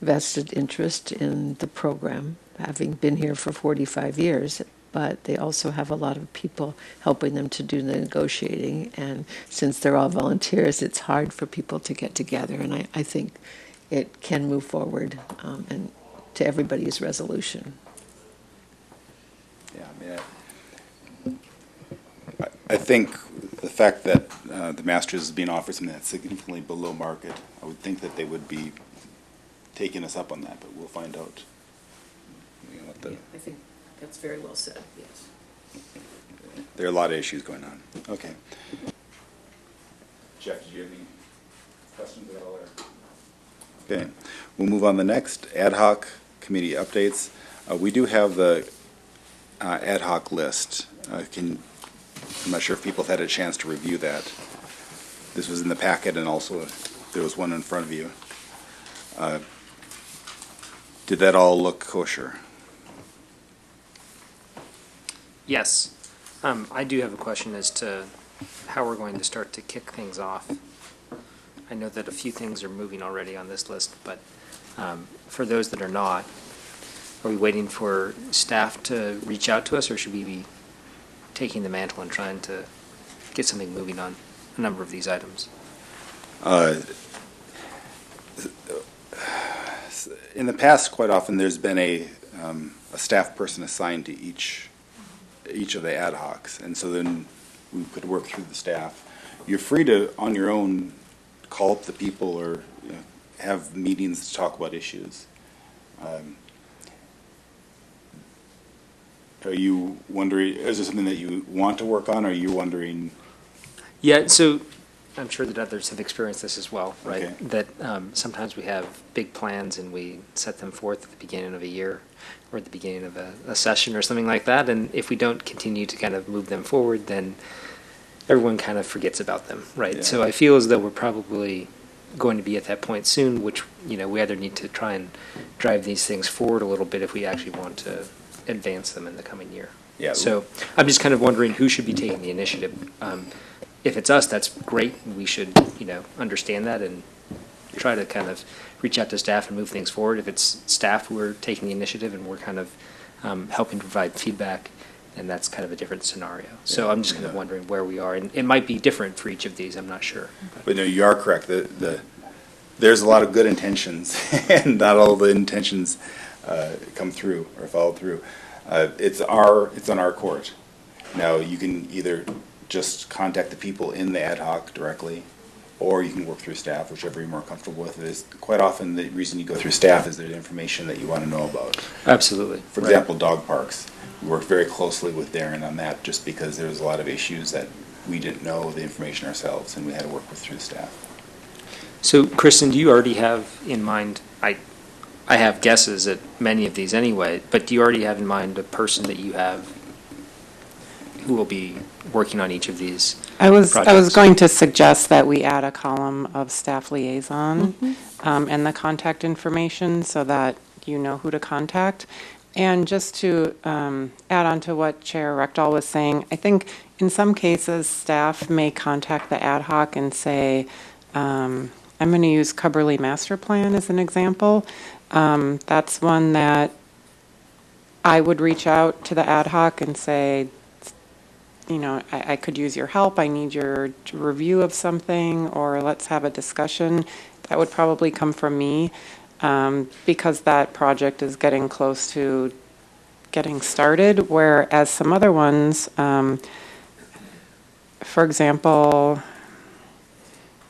vested interest in the program, having been here for 45 years, but they also have a lot of people helping them to do the negotiating, and since they're all volunteers, it's hard for people to get together, and I think it can move forward and to everybody's resolution. Yeah, I mean, I think the fact that the Masters is being offered something that's significantly below market, I would think that they would be taking us up on that, but we'll find out. You know, what the, I think that's very well said, yes. there are a lot of issues going on. Okay. Jeff, did you have any questions at all? Okay, we'll move on to the next, ad hoc committee updates. We do have the ad hoc list. I'm not sure if people have had a chance to review that. This was in the packet, and also there was one in front of you. Did that all look kosher? Yes. I do have a question as to how we're going to start to kick things off. I know that a few things are moving already on this list, but for those that are not, are we waiting for staff to reach out to us, or should we be taking the mantle and trying to get something moving on a number of these items? In the past, quite often, there's been a staff person assigned to each of the ad hocs, and so then we could work through the staff. You're free to, on your own, call up the people or have meetings to talk about issues. Are you wondering, is there something that you want to work on, or are you wondering? Yeah, so I'm sure that others have experienced this as well, right? Okay. That sometimes we have big plans and we set them forth at the beginning of a year or at the beginning of a session or something like that. And if we don't continue to kind of move them forward, then everyone kind of forgets about them, right? Yeah. So I feel as though we're probably going to be at that point soon, which, we either need to try and drive these things forward a little bit if we actually want to advance them in the coming year. Yeah. So I'm just kind of wondering who should be taking the initiative. If it's us, that's great. We should, understand that and try to kind of reach out to staff and move things forward. If it's staff who are taking the initiative and we're kind of helping provide feedback, and that's kind of a different scenario. So I'm just kind of wondering where we are, and it might be different for each of these, I'm not sure. But no, you are correct. There's a lot of good intentions, and not all the intentions come through or follow through. It's on our court. Now, you can either just contact the people in the ad hoc directly, or you can work through staff, whichever you're more comfortable with. It is quite often the reason you go through staff is there's information that you want to know about. Absolutely. For example, dog parks. We worked very closely with Darren on that just because there was a lot of issues that we didn't know the information ourselves, and we had to work with through the staff. So, Kristen, do you already have in mind, I have guesses at many of these anyway, but do you already have in mind a person that you have who will be working on each of these I was projects? going to suggest that we add a column of staff liaison and the contact information so that you know who to contact. And just to add on to what Chair Reckdahl was saying, I think in some cases, staff may contact the ad hoc and say, I'm going to use Cubberley Master Plan as an example. That's one that I would reach out to the ad hoc and say, you know, I could use your help. I need your review of something, or let's have a discussion. That would probably come from me because that project is getting close to getting started, whereas some other ones, for example,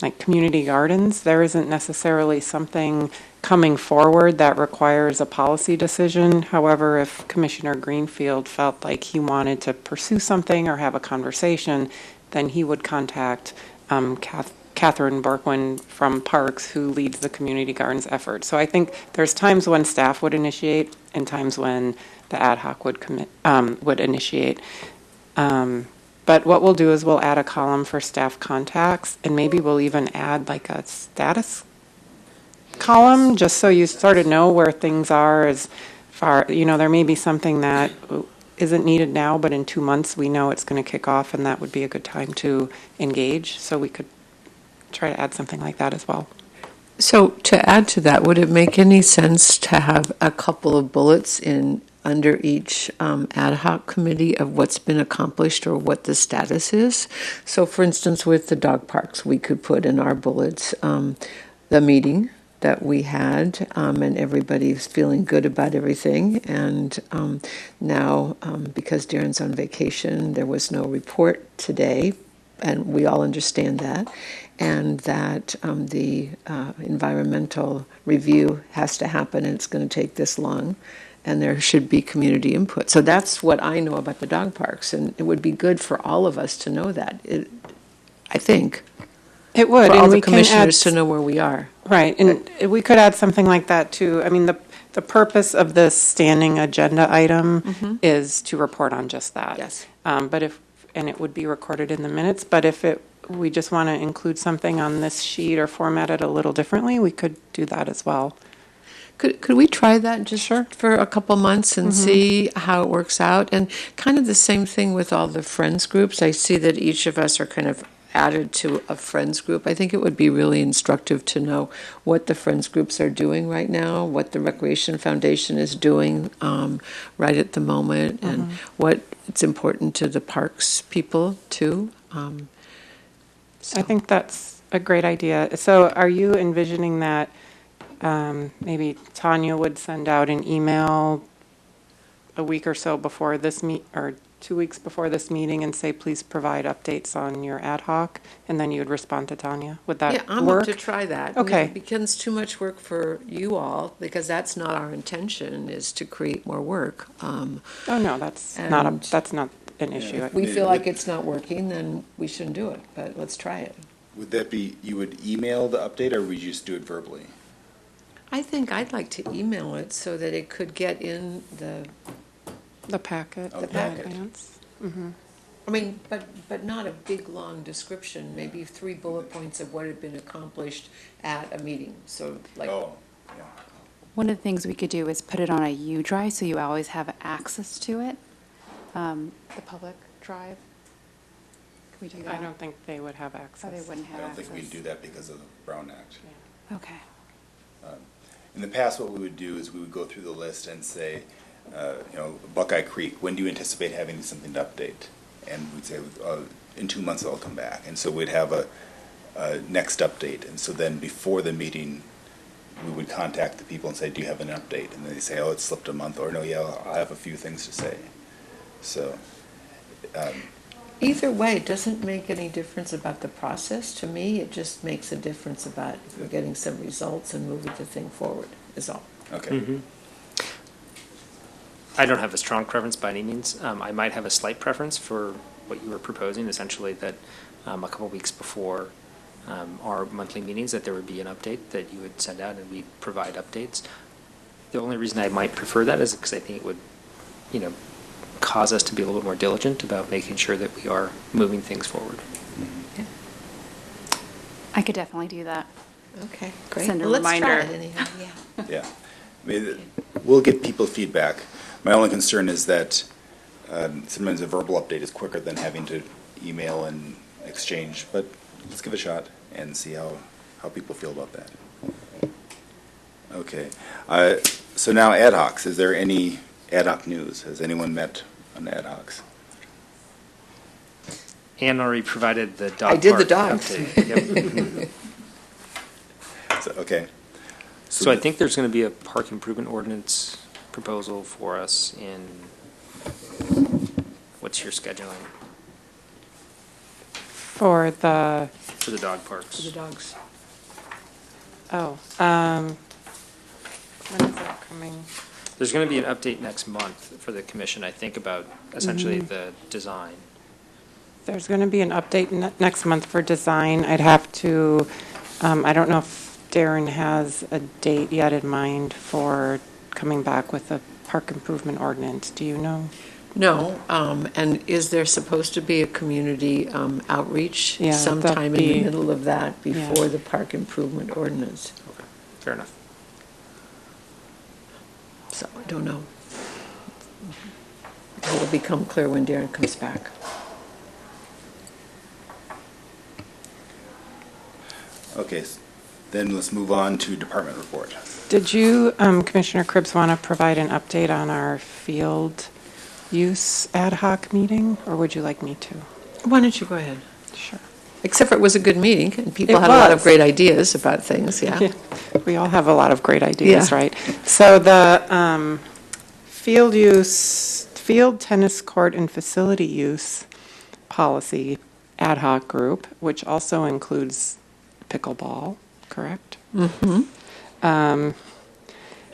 like community gardens, there isn't necessarily something coming forward that requires a policy decision. However, if Commissioner Greenfield felt like he wanted to pursue something or have a conversation, then he would contact Catherine Borkwin from Parks, who leads the community gardens effort. So I think there's times when staff would initiate and times when the ad hoc would initiate. But what we'll do is we'll add a column for staff contacts, and maybe we'll even add like a status column, just so you sort of know where things are as far, you know, there may be something that isn't needed now, but in 2 months we know it's going to kick off, and that would be a good time to engage. So we could try to add something like that as well. So to add to that, would it make any sense to have a couple of bullets in under each ad hoc committee of what's been accomplished or what the status is? So for instance, with the dog parks, we could put in our bullets the meeting that we had, and everybody's feeling good about everything. And now, because Darren's on vacation, there was no report today, and we all understand that, and that the environmental review has to happen, and it's going to take this long, and there should be community input. So that's what I know about the dog parks, and it would be good for all of us to know that, I think. It would, For and all the we can add commissioners to know where we are. Right, and we could add something like that too. I mean, the purpose of this standing agenda item is to report on just that. Yes. But and it would be recorded in the minutes, but if we just want to include something on this sheet or format it a little differently, we could do that as well. Could we try that just for a couple months and see how it works out? And kind of the same thing with all the friends groups. I see that each of us are kind of added to a friends group. I think it would be really instructive to know what the friends groups are doing right now, what the Recreation Foundation is doing right at the moment, and what it's important to the parks people too. I think that's a great idea. So are you envisioning that maybe Tanya would send out an email a week or so before this or 2 weeks before this meeting and say, please provide updates on your ad hoc, and then you would respond to Tanya? Would that work? Yeah, I'm up to try that. Okay. It becomes too much work for you all, because that's not our intention, is to create more work. Oh, no, that's not an issue. If we feel like it's not working, then we shouldn't do it, but let's try it. Would that be, you would email the update, or would you just do it verbally? I think I'd like to email it so that it could get in The packet. Oh, the packet. advance. I mean, but not a big, long description, maybe 3 bullet points of what had been accomplished at a meeting, so like. Oh, yeah. One of the things we could do is put it on a U drive so you always have access to it, the public drive. Can we do that? I don't think they would have access. Oh, they wouldn't I have don't access. think we'd do that because of the Brown Act. Okay. In the past, what we would do is we would go through the list and say, Buckeye Creek, when do you anticipate having something to update? And we'd say, in 2 months I'll come back. And so we'd have a next update. And so then before the meeting, we would contact the people and say, do you have an update? And then they say, oh, it slipped a month, or no, yeah, I have a few things to say. So, Either way, it doesn't make any difference about the process. To me, it just makes a difference about if we're getting some results and moving the thing forward, is all. okay. I don't have a strong preference by any means. I might have a slight preference for what you were proposing, essentially that a couple weeks before our monthly meetings, that there would be an update that you would send out and we'd provide updates. The only reason I might prefer that is because I think it would, cause us to be a little bit more diligent about making sure that we are moving things forward. I could definitely do that. Okay, great. Send a Well, let's try reminder. it anyhow, yeah. Yeah. I mean, we'll get people feedback. My only concern is that sometimes a verbal update is quicker than having to email and exchange, but let's give it a shot and see how people feel about that. Okay. So now ad hocs. Is there any ad hoc news? Has anyone met on ad hocs? Anne already provided the dog I did the park dogs. update. Yep. Okay. So I think there's going to be a park improvement ordinance proposal for us in, what's your scheduling For the, for the dog parks? For the dogs. oh, when is that coming? There's going to be an update next month for the commission, I think, about essentially the design. There's going to be an update next month for design. I'd have to, I don't know if Darren has a date yet in mind for coming back with a park improvement ordinance. Do you know? No, and is there supposed to be a community outreach Yeah, sometime in that'd the be- middle of that yeah. before the park improvement ordinance? Okay, fair enough. So I don't know. It'll become clear when Darren comes back. Okay. Then let's move on to department report. Did you, Commissioner Cribbs, want to provide an update on our field use ad hoc meeting, or would you like me to? Why don't you go ahead? Sure. Except for it was a good meeting, and people It had a lot of was. great ideas about things, yeah. We all have a lot of great ideas, Yeah. right? So the field tennis court and facility use policy ad hoc group, which also includes pickleball, correct?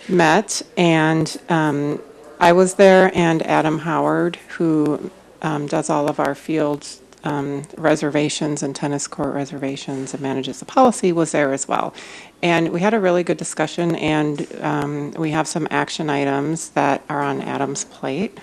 Met, and I was there, and Adam Howard, who does all of our field reservations and tennis court reservations and manages the policy, was there as well. And we had a really good discussion, and we have some action items that are on Adam's plate.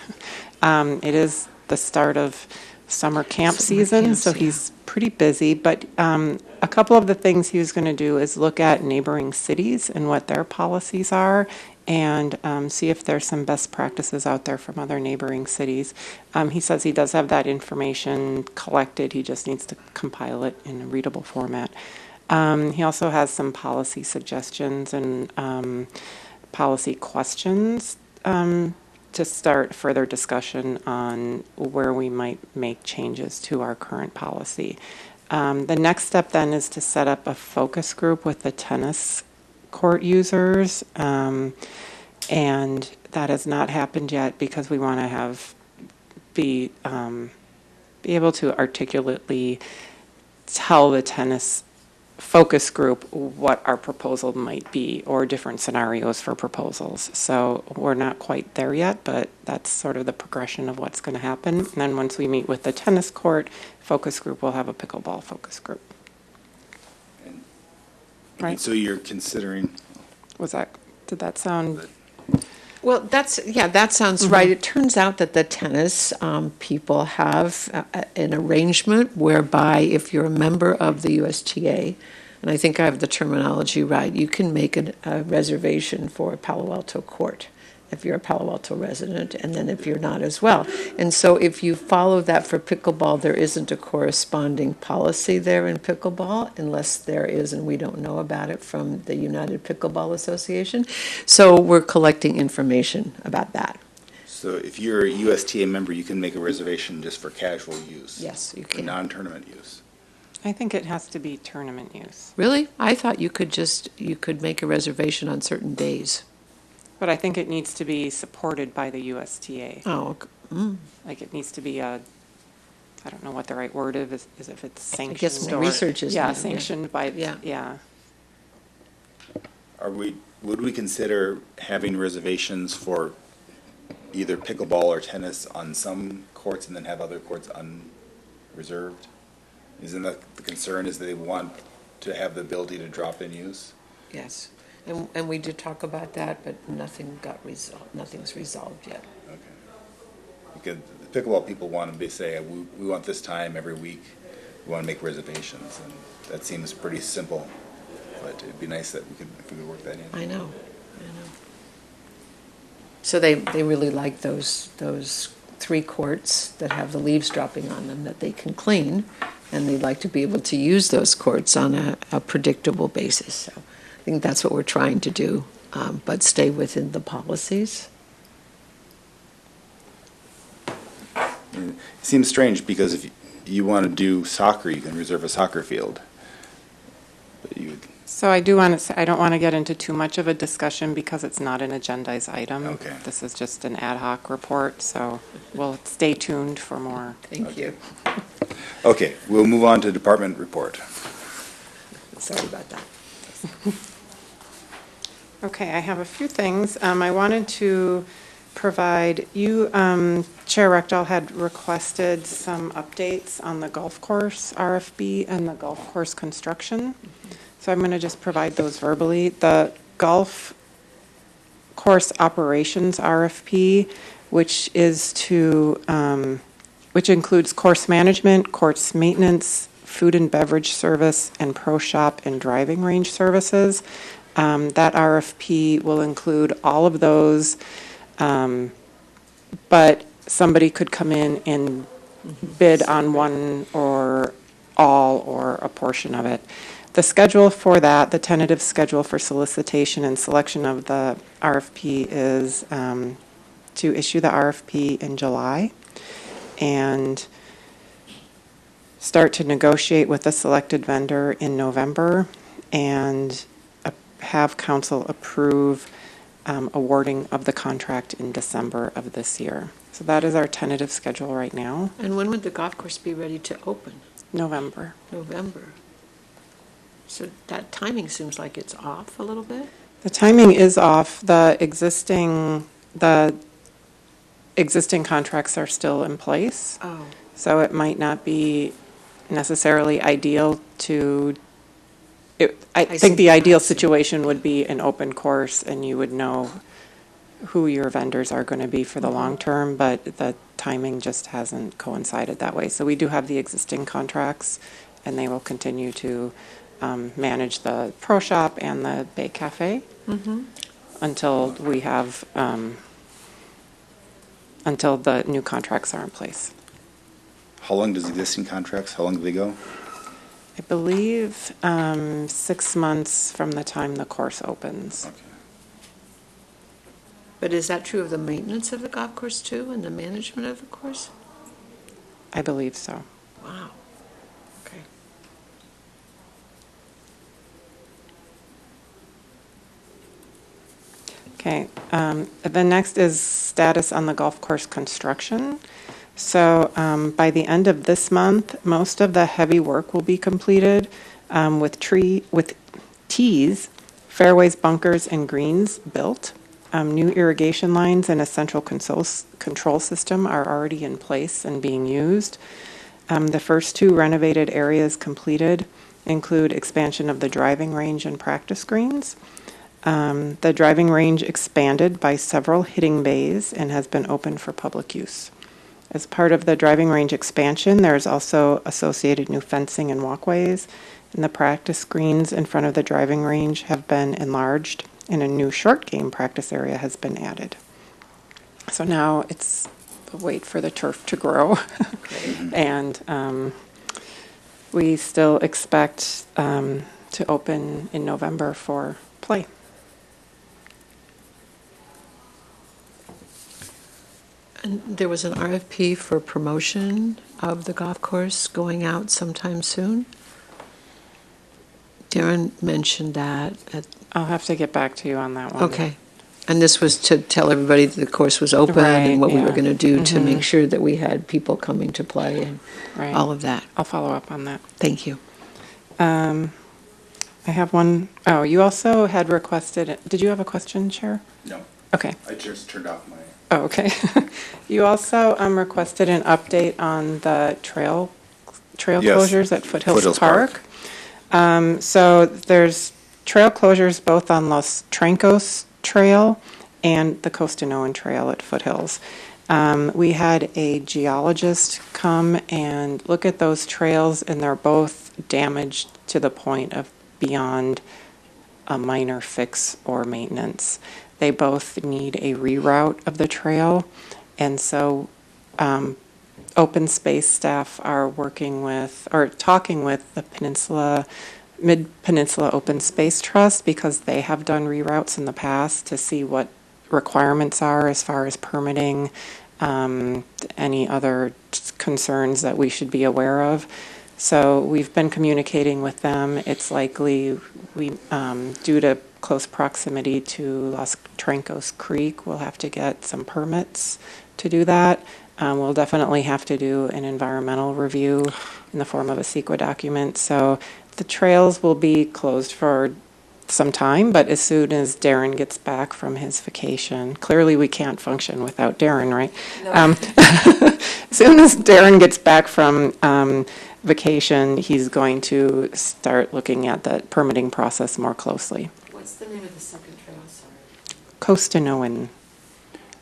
It is the start of summer camp season, camps, so yeah. he's pretty busy, but a couple of the things he was going to do is look at neighboring cities and what their policies are, and see if there's some best practices out there from other neighboring cities. He says he does have that information collected, he just needs to compile it in a readable format. He also has some policy suggestions and policy questions to start further discussion on where we might make changes to our current policy. The next step then is to set up a focus group with the tennis court users, and that has not happened yet because we want to be able to articulately tell the tennis focus group what our proposal might be, or different scenarios for proposals. So we're not quite there yet, but that's sort of the progression of what's going to happen. And then once we meet with the tennis court focus group, we'll have a pickleball focus group. Right? So you're considering, Did that sound? Well, that sounds right. It turns out that the tennis people have an arrangement whereby if you're a member of the USTA, and I think I have the terminology right, you can make a reservation for a Palo Alto court if you're a Palo Alto resident, and then if you're not as well. And so if you follow that for pickleball, there isn't a corresponding policy there in pickleball, unless there is, and we don't know about it from the United Pickleball Association. So we're collecting information about that. So if you're a USTA member, you can make a reservation just for casual use? Yes, you For can. non-tournament use? I think it has to be tournament use, Really? I thought you could make a reservation on certain days. but I think it needs to be supported by the USTA. Oh, Like it needs to be a, I don't know what the right word is if it's sanctioned. guess or- research is Yeah, needed, yeah. sanctioned by, Yeah. yeah. Would we consider having reservations for either pickleball or tennis on some courts and then have other courts unreserved? Isn't that the concern, is that they want to have the ability to drop in use? yes. And we did talk about that, but nothing got resolved, nothing's resolved yet. Okay. Because the pickleball people want to say, we want this time every week, we want to make reservations, and that seems pretty simple, but it'd be nice that if we could work that in. I know. So they really like those 3 courts that have the leaves dropping on them that they can clean, and they'd like to be able to use those courts on a predictable basis. So I think that's what we're trying to do, but stay within the policies. It seems strange, because if you want to do soccer, you can reserve a soccer field. But you would, So I do want to say, I don't want to get into too much of a discussion because it's not an agendized item. Okay. This is just an ad hoc report, so we'll stay tuned for more. Thank you. okay, we'll move on to department report. Sorry about that. Okay, I have a few things. I wanted to provide, you, Chair Rectal had requested some updates on the golf course RFB and the golf course construction. So I'm going to just provide those verbally. The golf course operations RFP, which is which includes course management, course maintenance, food and beverage service, and pro shop and driving range services. That RFP will include all of those, but somebody could come in and bid on one or all or a portion of it. The schedule for that, the tentative schedule for solicitation and selection of the RFP is to issue the RFP in July and start to negotiate with the selected vendor in November and have council approve awarding of the contract in December of this year. So that is our tentative schedule right now, And when would the golf course be ready to open? November. November. So that timing seems like it's off a little bit? The timing is off. The existing contracts are still in place. Oh. So it might not be necessarily ideal to, I see. think the ideal situation would be an open course and you would know who your vendors are going to be for the long term, but the timing just hasn't coincided that way. So we do have the existing contracts and they will continue to manage the Pro Shop and the Bay Cafe until we have, until the new contracts are in place. How long does existing contracts, how long do they go? I believe 6 months from the time the course opens. Okay. But is that true of the maintenance of the golf course too, and the management of the course? I believe so. Wow. Okay. Okay, the next is status on the golf course construction. So by the end of this month, most of the heavy work will be completed with tees, fairways, bunkers, and greens built. New irrigation lines and a central control system are already in place and being used. The first 2 renovated areas completed include expansion of the driving range and practice greens. The driving range expanded by several hitting bays and has been open for public use. As part of the driving range expansion, there is also associated new fencing and walkways, and the practice greens in front of the driving range have been enlarged, and a new short game practice area has been added. So now it's wait for the turf to grow, and we still expect to open in November for play. And there was an RFP for promotion of the golf course going out sometime soon. Darren mentioned that. I'll have to get back to you on that one. Okay. And this was to tell everybody that the course was open Right, and what we were yeah. going to do to Mhm. make sure that we had people coming to play and Right. all of that. I'll follow up on that. Thank you. I have one. Oh, you also had requested, did you have a question, Chair? No, Okay. I just turned off my. Oh, okay. You also requested an update on the trail Yes, closures at Foothills Foothills Park. So there's trail closures both on Los Trancos Trail and the Costanoan Trail at Foothills. We had a geologist come and look at those trails, and they're both damaged to the point of beyond a minor fix or maintenance. They both need a reroute of the trail, and so open space staff are working with, or talking with the Mid-Peninsula Open Space Trust, because they have done reroutes in the past to see what requirements are as far as permitting, any other concerns that we should be aware of. So we've been communicating with them. It's likely due to close proximity to Los Trancos Creek, we'll have to get some permits to do that. We'll definitely have to do an environmental review in the form of a CEQA document. So the trails will be closed for some time, but as soon as Darren gets back from his vacation, clearly we can't function without Darren, right? As soon as Darren gets back from vacation, he's going to start looking at the permitting process more closely. What's the name of the second trail, sorry? Costanoan.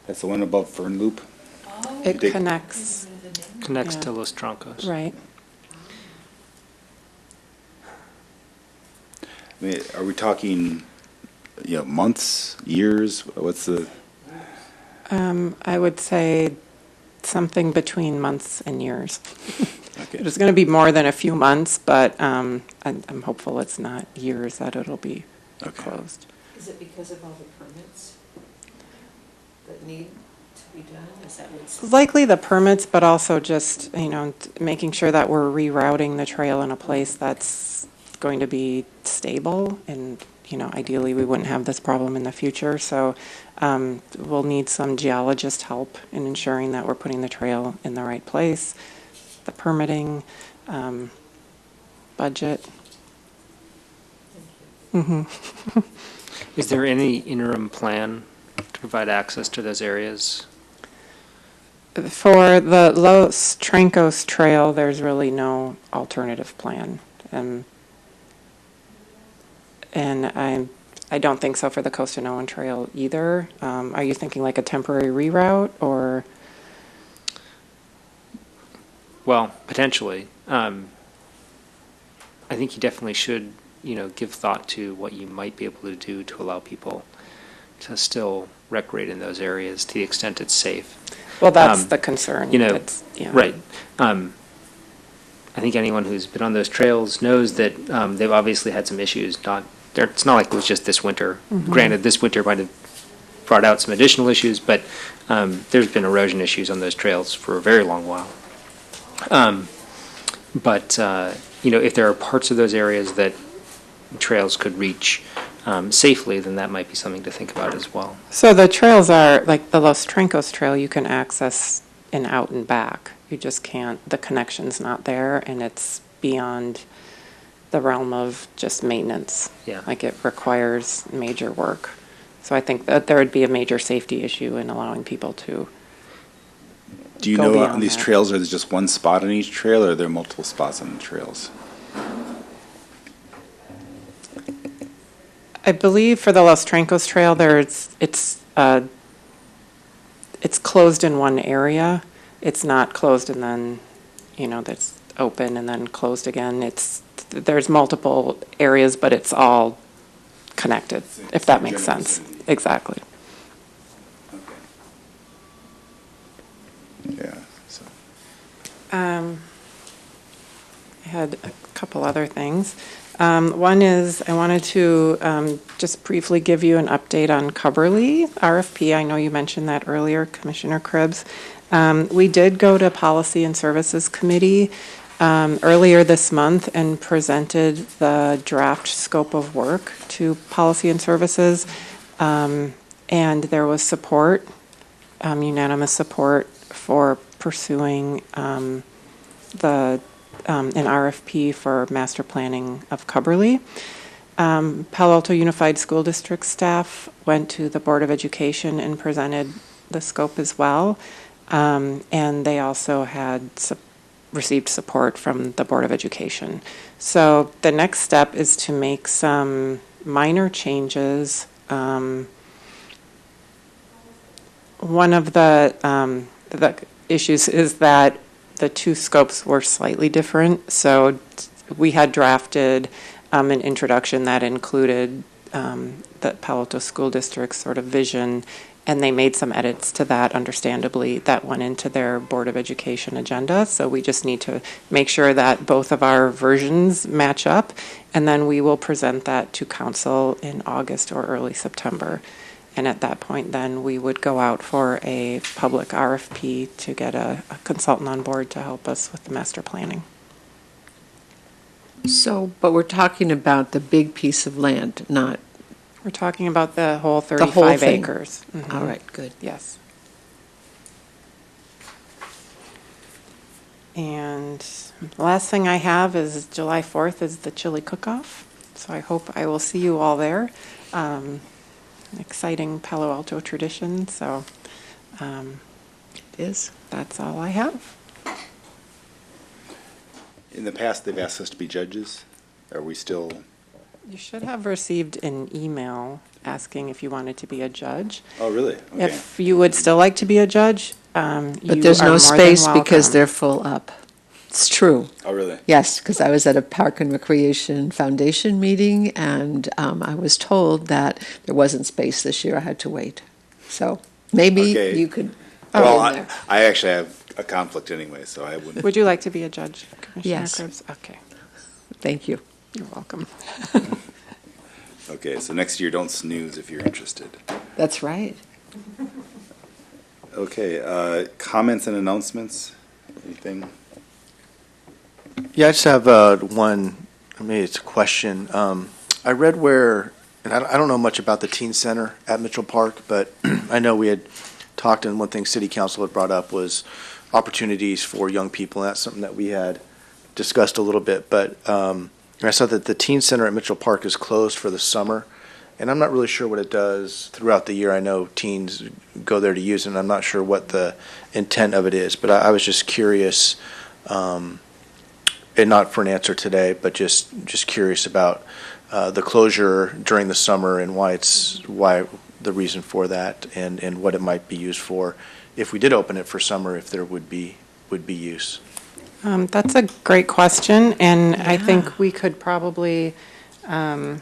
That's the one above Fern Loop. It Dig- connects, Connects Yeah. to Los Troncos. right? I mean, are we talking, months, years? What's the? I would say something between months and years. Okay. It's going to be more than a few months, but I'm hopeful it's not years that it'll be Okay. closed. Is it because of all the permits that need to be done? Is that what's? Likely the permits, but also just, making sure that we're rerouting the trail in a place that's going to be stable, and, ideally we wouldn't have this problem in the future. So we'll need some geologist help in ensuring that we're putting the trail in the right place, the permitting, budget. Is there any interim plan to provide access to those areas? For the Los Trancos Trail, there's really no alternative plan. And I don't think so for the Costanoan Trail either. Are you thinking like a temporary reroute, or? Well, potentially. I think you definitely should, give thought to what you might be able to do to allow people to still recreate in those areas to the extent it's safe. Well, that's the concern. That's- yeah. Right. I think anyone who's been on those trails knows that they've obviously had some issues. It's not like it was just this winter. Granted, this winter might have brought out some additional issues, but there's been erosion issues on those trails for a very long while. But if there are parts of those areas that trails could reach safely, then that might be something to think about as well. So the trails are, like the Los Trancos Trail, you can access in out and back. You just can't, the connection's not there, and it's beyond the realm of just maintenance. Yeah. Like it requires major work. So I think that there would be a major safety issue in allowing people to. Do you Go know on beyond these that. trails, are there just one spot on each trail, or are there multiple spots on the trails? I believe for the Los Trancos Trail, it's closed in one area. It's not closed and then, that's open and then closed again. There's multiple areas, but it's all connected, if that makes General sense. vicinity. Exactly. Okay. Yeah, so. I had a couple other things. One is I wanted to just briefly give you an update on Cubberley RFP. I know you mentioned that earlier, Commissioner Cribbs. We did go to Policy and Services Committee earlier this month and presented the draft scope of work to Policy and Services. And there was support, unanimous support for pursuing an RFP for master planning of Cubberley. Palo Alto Unified School District staff went to the Board of Education and presented the scope as well. And they also had received support from the Board of Education. So the next step is to make some minor changes. One of the issues is that the two scopes were slightly different. So we had drafted an introduction that included the Palo Alto School District's sort of vision, and they made some edits to that, understandably, that went into their Board of Education agenda. So we just need to make sure that both of our versions match up, and then we will present that to council in August or early September. And at that point, then we would go out for a public RFP to get a consultant on board to help us with the master planning. So, but we're talking about the big piece of land, not, We're talking about the whole whole 35 thing. acres. Mhm. all right, good. Yes. And the last thing I have is July 4th is the chili cook-off. So I hope I will see you all there. An exciting Palo Alto tradition, so It is. that's all I have. In the past, they've asked us to be judges. Are we still? You should have received an email asking if you wanted to be a judge. Oh, really? Okay. If you would still like to be a judge, But there's no space because they're full up. It's true. Oh, really? Yes, because I was at a Park and Recreation Foundation meeting, and I was told that there wasn't space this year. I had to wait. So maybe Okay. you could. Well, go in there. I actually have a conflict anyway, so I wouldn't. Would you like to be a judge, Commissioner Yes. Cribbs? Okay, Thank you. you're welcome. Okay, so next year, don't snooze if you're interested. That's right. Okay, comments and announcements? Anything? Yeah, I just have one, maybe it's a question. I read where, and I don't know much about the teen center at Mitchell Park, but I know we had talked, and one thing city council had brought up was opportunities for young people, and that's something that we had discussed a little bit, but I saw that the teen center at Mitchell Park is closed for the summer, and I'm not really sure what it does throughout the year. I know teens go there to use it, and I'm not sure what the intent of it is, but I was just curious, and not for an answer today, but just curious about the closure during the summer and why the reason for that, and what it might be used for if we did open it for summer, if there would be use. That's a great question, and I think we could probably, one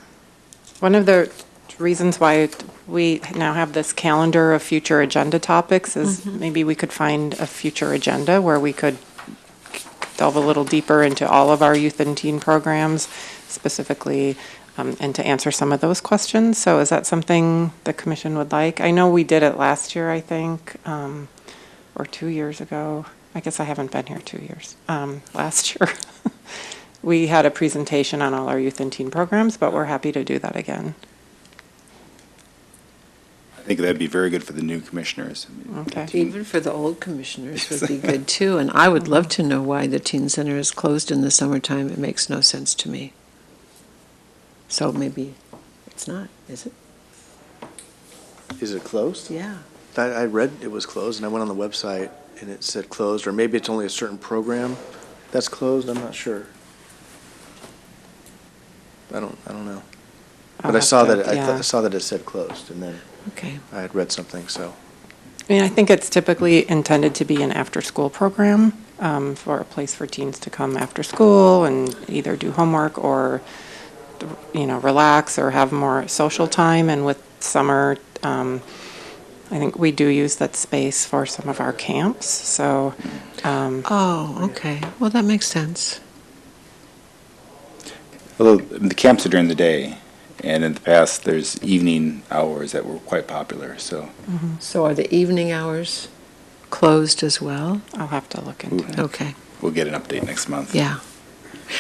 of the reasons why we now have this calendar of future agenda topics is maybe we could find a future agenda where we could delve a little deeper into all of our youth and teen programs specifically, and to answer some of those questions. So is that something the commission would like? I know we did it last year, I think, or 2 years ago. I guess I haven't been here 2 years. Last year, we had a presentation on all our youth and teen programs, but we're happy to do that again. I think that'd be very good for the new commissioners. Okay. Even for the old commissioners would be good too, and I would love to know why the teen center is closed in the summertime. It makes no sense to me. So maybe it's not, is it? Is it closed? Yeah. I read it was closed, and I went on the website, and it said closed, or maybe it's only a certain program that's closed, I'm not sure. I don't know. I'll But I have saw to- that, yeah. I saw that it said closed, and then Okay. I had read something, so. I mean, I think it's typically intended to be an after-school program, for a place for teens to come after school and either do homework or, relax or have more social time. And with summer, I think we do use that space for some of our camps, so. Oh, okay. Well, that makes sense. Although the camps are during the day, and in the past, there's evening hours that were quite popular, so. So are the evening hours closed as well? I'll have to look into it. Okay, We'll get an update next month. yeah.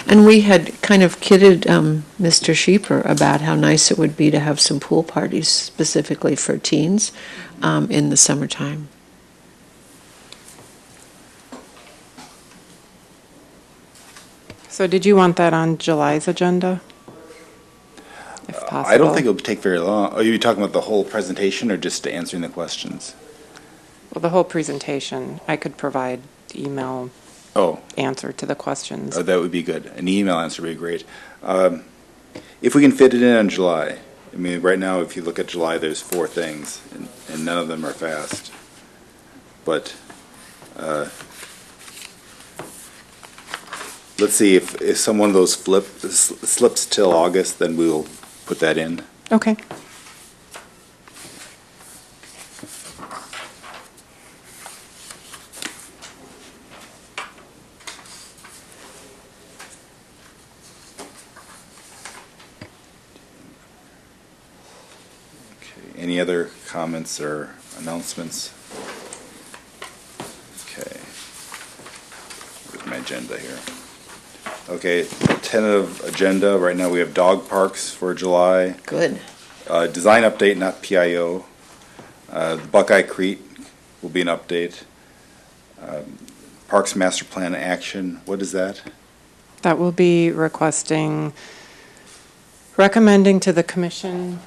And we had kind of kidded Mr. Sheeper about how nice it would be to have some pool parties specifically for teens in the summertime. So did you want that on July's agenda? If possible. I don't think it'll take very long. Are you talking about the whole presentation or just answering the questions? Well, the whole presentation, I could provide email Oh, answer to the questions. that would be good. An email answer would be great. If we can fit it in on July, I mean, right now, if you look at July, there's 4 things, and none of them are fast. But let's see, if some one of those slips till August, then we'll put that in. Okay. Okay, any other comments or announcements? Okay. Where's my agenda here? Okay, tentative agenda, right now we have dog parks for July. Good. Design update, not PIO. The Buckeye Creek will be an update. Parks Master Plan action, what is that? That will be recommending to the commission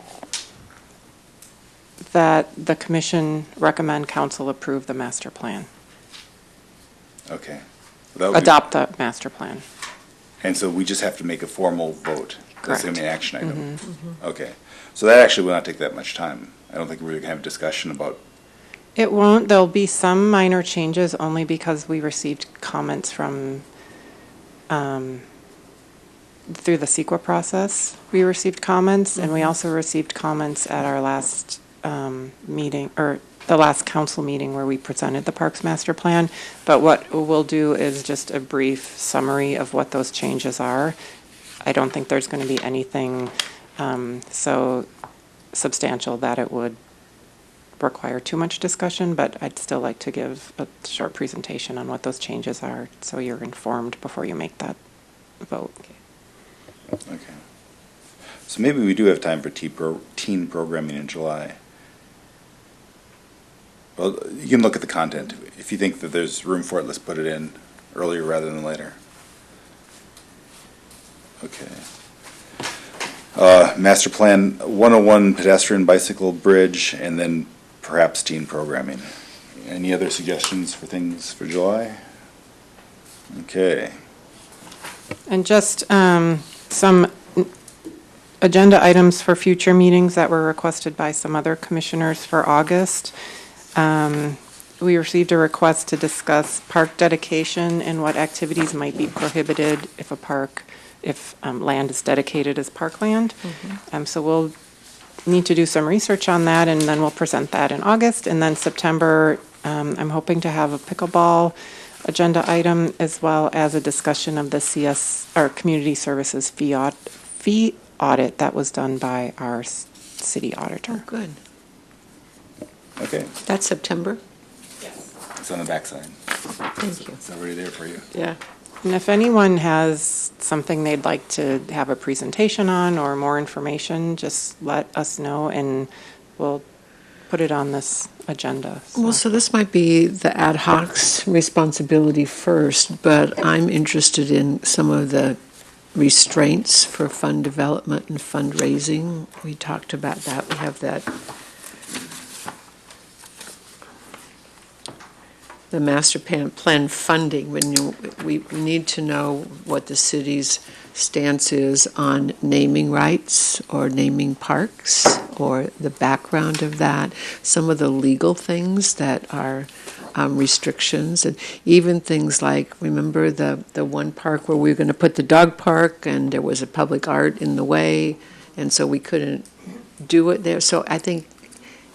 that the commission recommend council approve the master plan. Okay. That would be- Adopt the master plan. And so we just have to make a formal vote. That's going to be an Correct. action item. Okay. So that actually will not take that much time. I don't think we're going to have a discussion about, It won't, there'll be some minor changes only because we received comments from, through the CEQA process. We received comments, and we also received comments at our last meeting, or the last council meeting where we presented the Parks Master Plan. But what we'll do is just a brief summary of what those changes are. I don't think there's going to be anything so substantial that it would require too much discussion, but I'd still like to give a short presentation on what those changes are, so you're informed before you make that vote. okay. So maybe we do have time for teen programming in July. Well, you can look at the content. If you think that there's room for it, let's put it in earlier rather than later. Okay. Master Plan 101 pedestrian bicycle bridge, and then perhaps teen programming. Any other suggestions for things for July? Okay. And just some agenda items for future meetings that were requested by some other commissioners for August. We received a request to discuss park dedication and what activities might be prohibited if land is dedicated as parkland. So we'll need to do some research on that, and then we'll present that in August. And then September, I'm hoping to have a pickleball agenda item, as well as a discussion of the Community Services fee audit that was done by our city auditor. Oh, good. Okay. That's September? It's on the backside. Thank you. It's already there for you. Yeah. And if anyone has something they'd like to have a presentation on or more information, just let us know and we'll put it on this agenda. Well, so this might be the ad hoc's responsibility first, but I'm interested in some of the restraints for fund development and fundraising. We talked about that. We have that. The master plan funding, we need to know what the city's stance is on naming rights or naming parks or the background of that, some of the legal things that are restrictions, and even things like, remember the one park where we were going to put the dog park and there was a public art in the way, and so we couldn't do it there. So I think,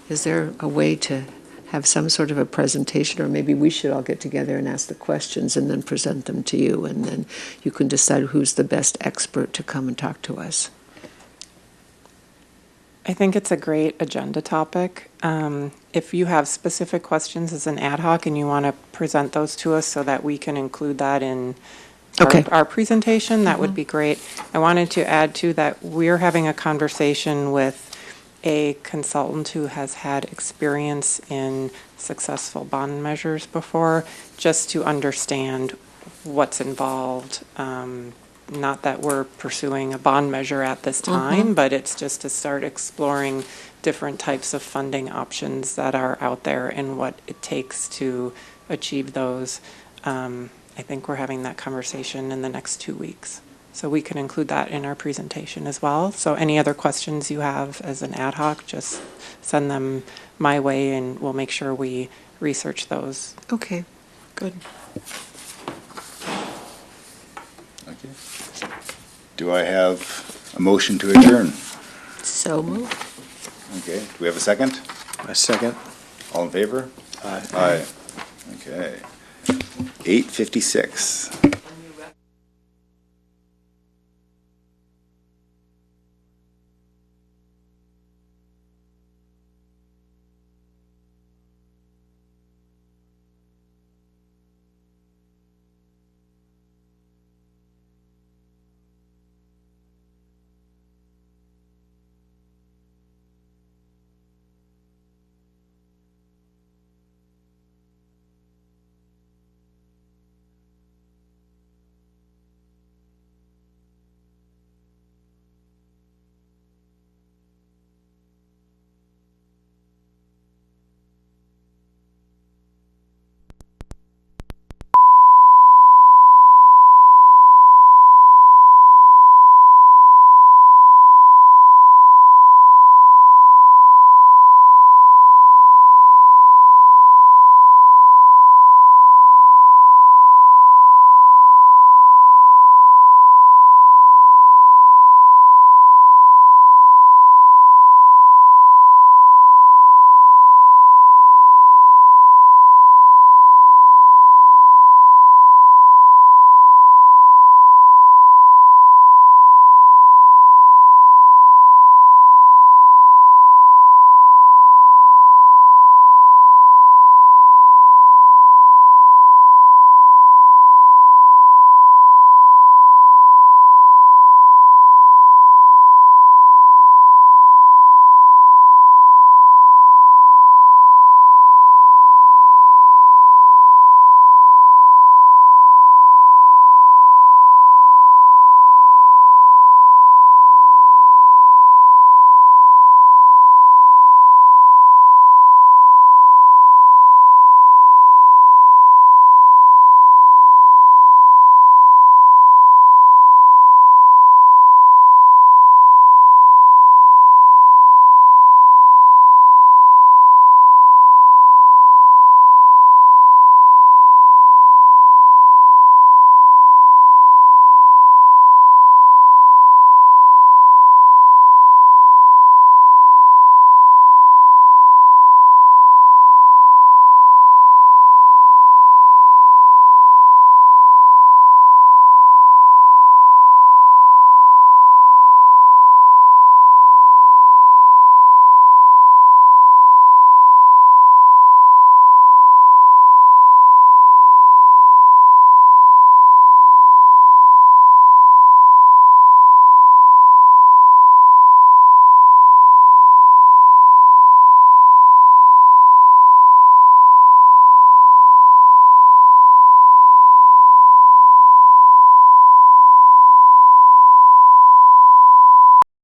is there a way to have some sort of a presentation, or maybe we should all get together and ask the questions and then present them to you, and then you can decide who's the best expert to come and talk to us. I think it's a great agenda topic. If you have specific questions as an ad hoc and you want to present those to us so that we can include that in Okay. our presentation, that would be great. I wanted to add too that we're having a conversation with a consultant who has had experience in successful bond measures before, just to understand what's involved. Not that we're pursuing a bond measure at this time, but it's just to start exploring different types of funding options that are out there and what it takes to achieve those. I think we're having that conversation in the next 2 weeks. So we can include that in our presentation as well. So any other questions you have as an ad hoc, just send them my way and we'll make sure we research those. Okay, good. Okay. Do I have a motion to adjourn? So moved. Okay, do we have a second? A second. All in favor? Aye. Aye. Okay. 8:56.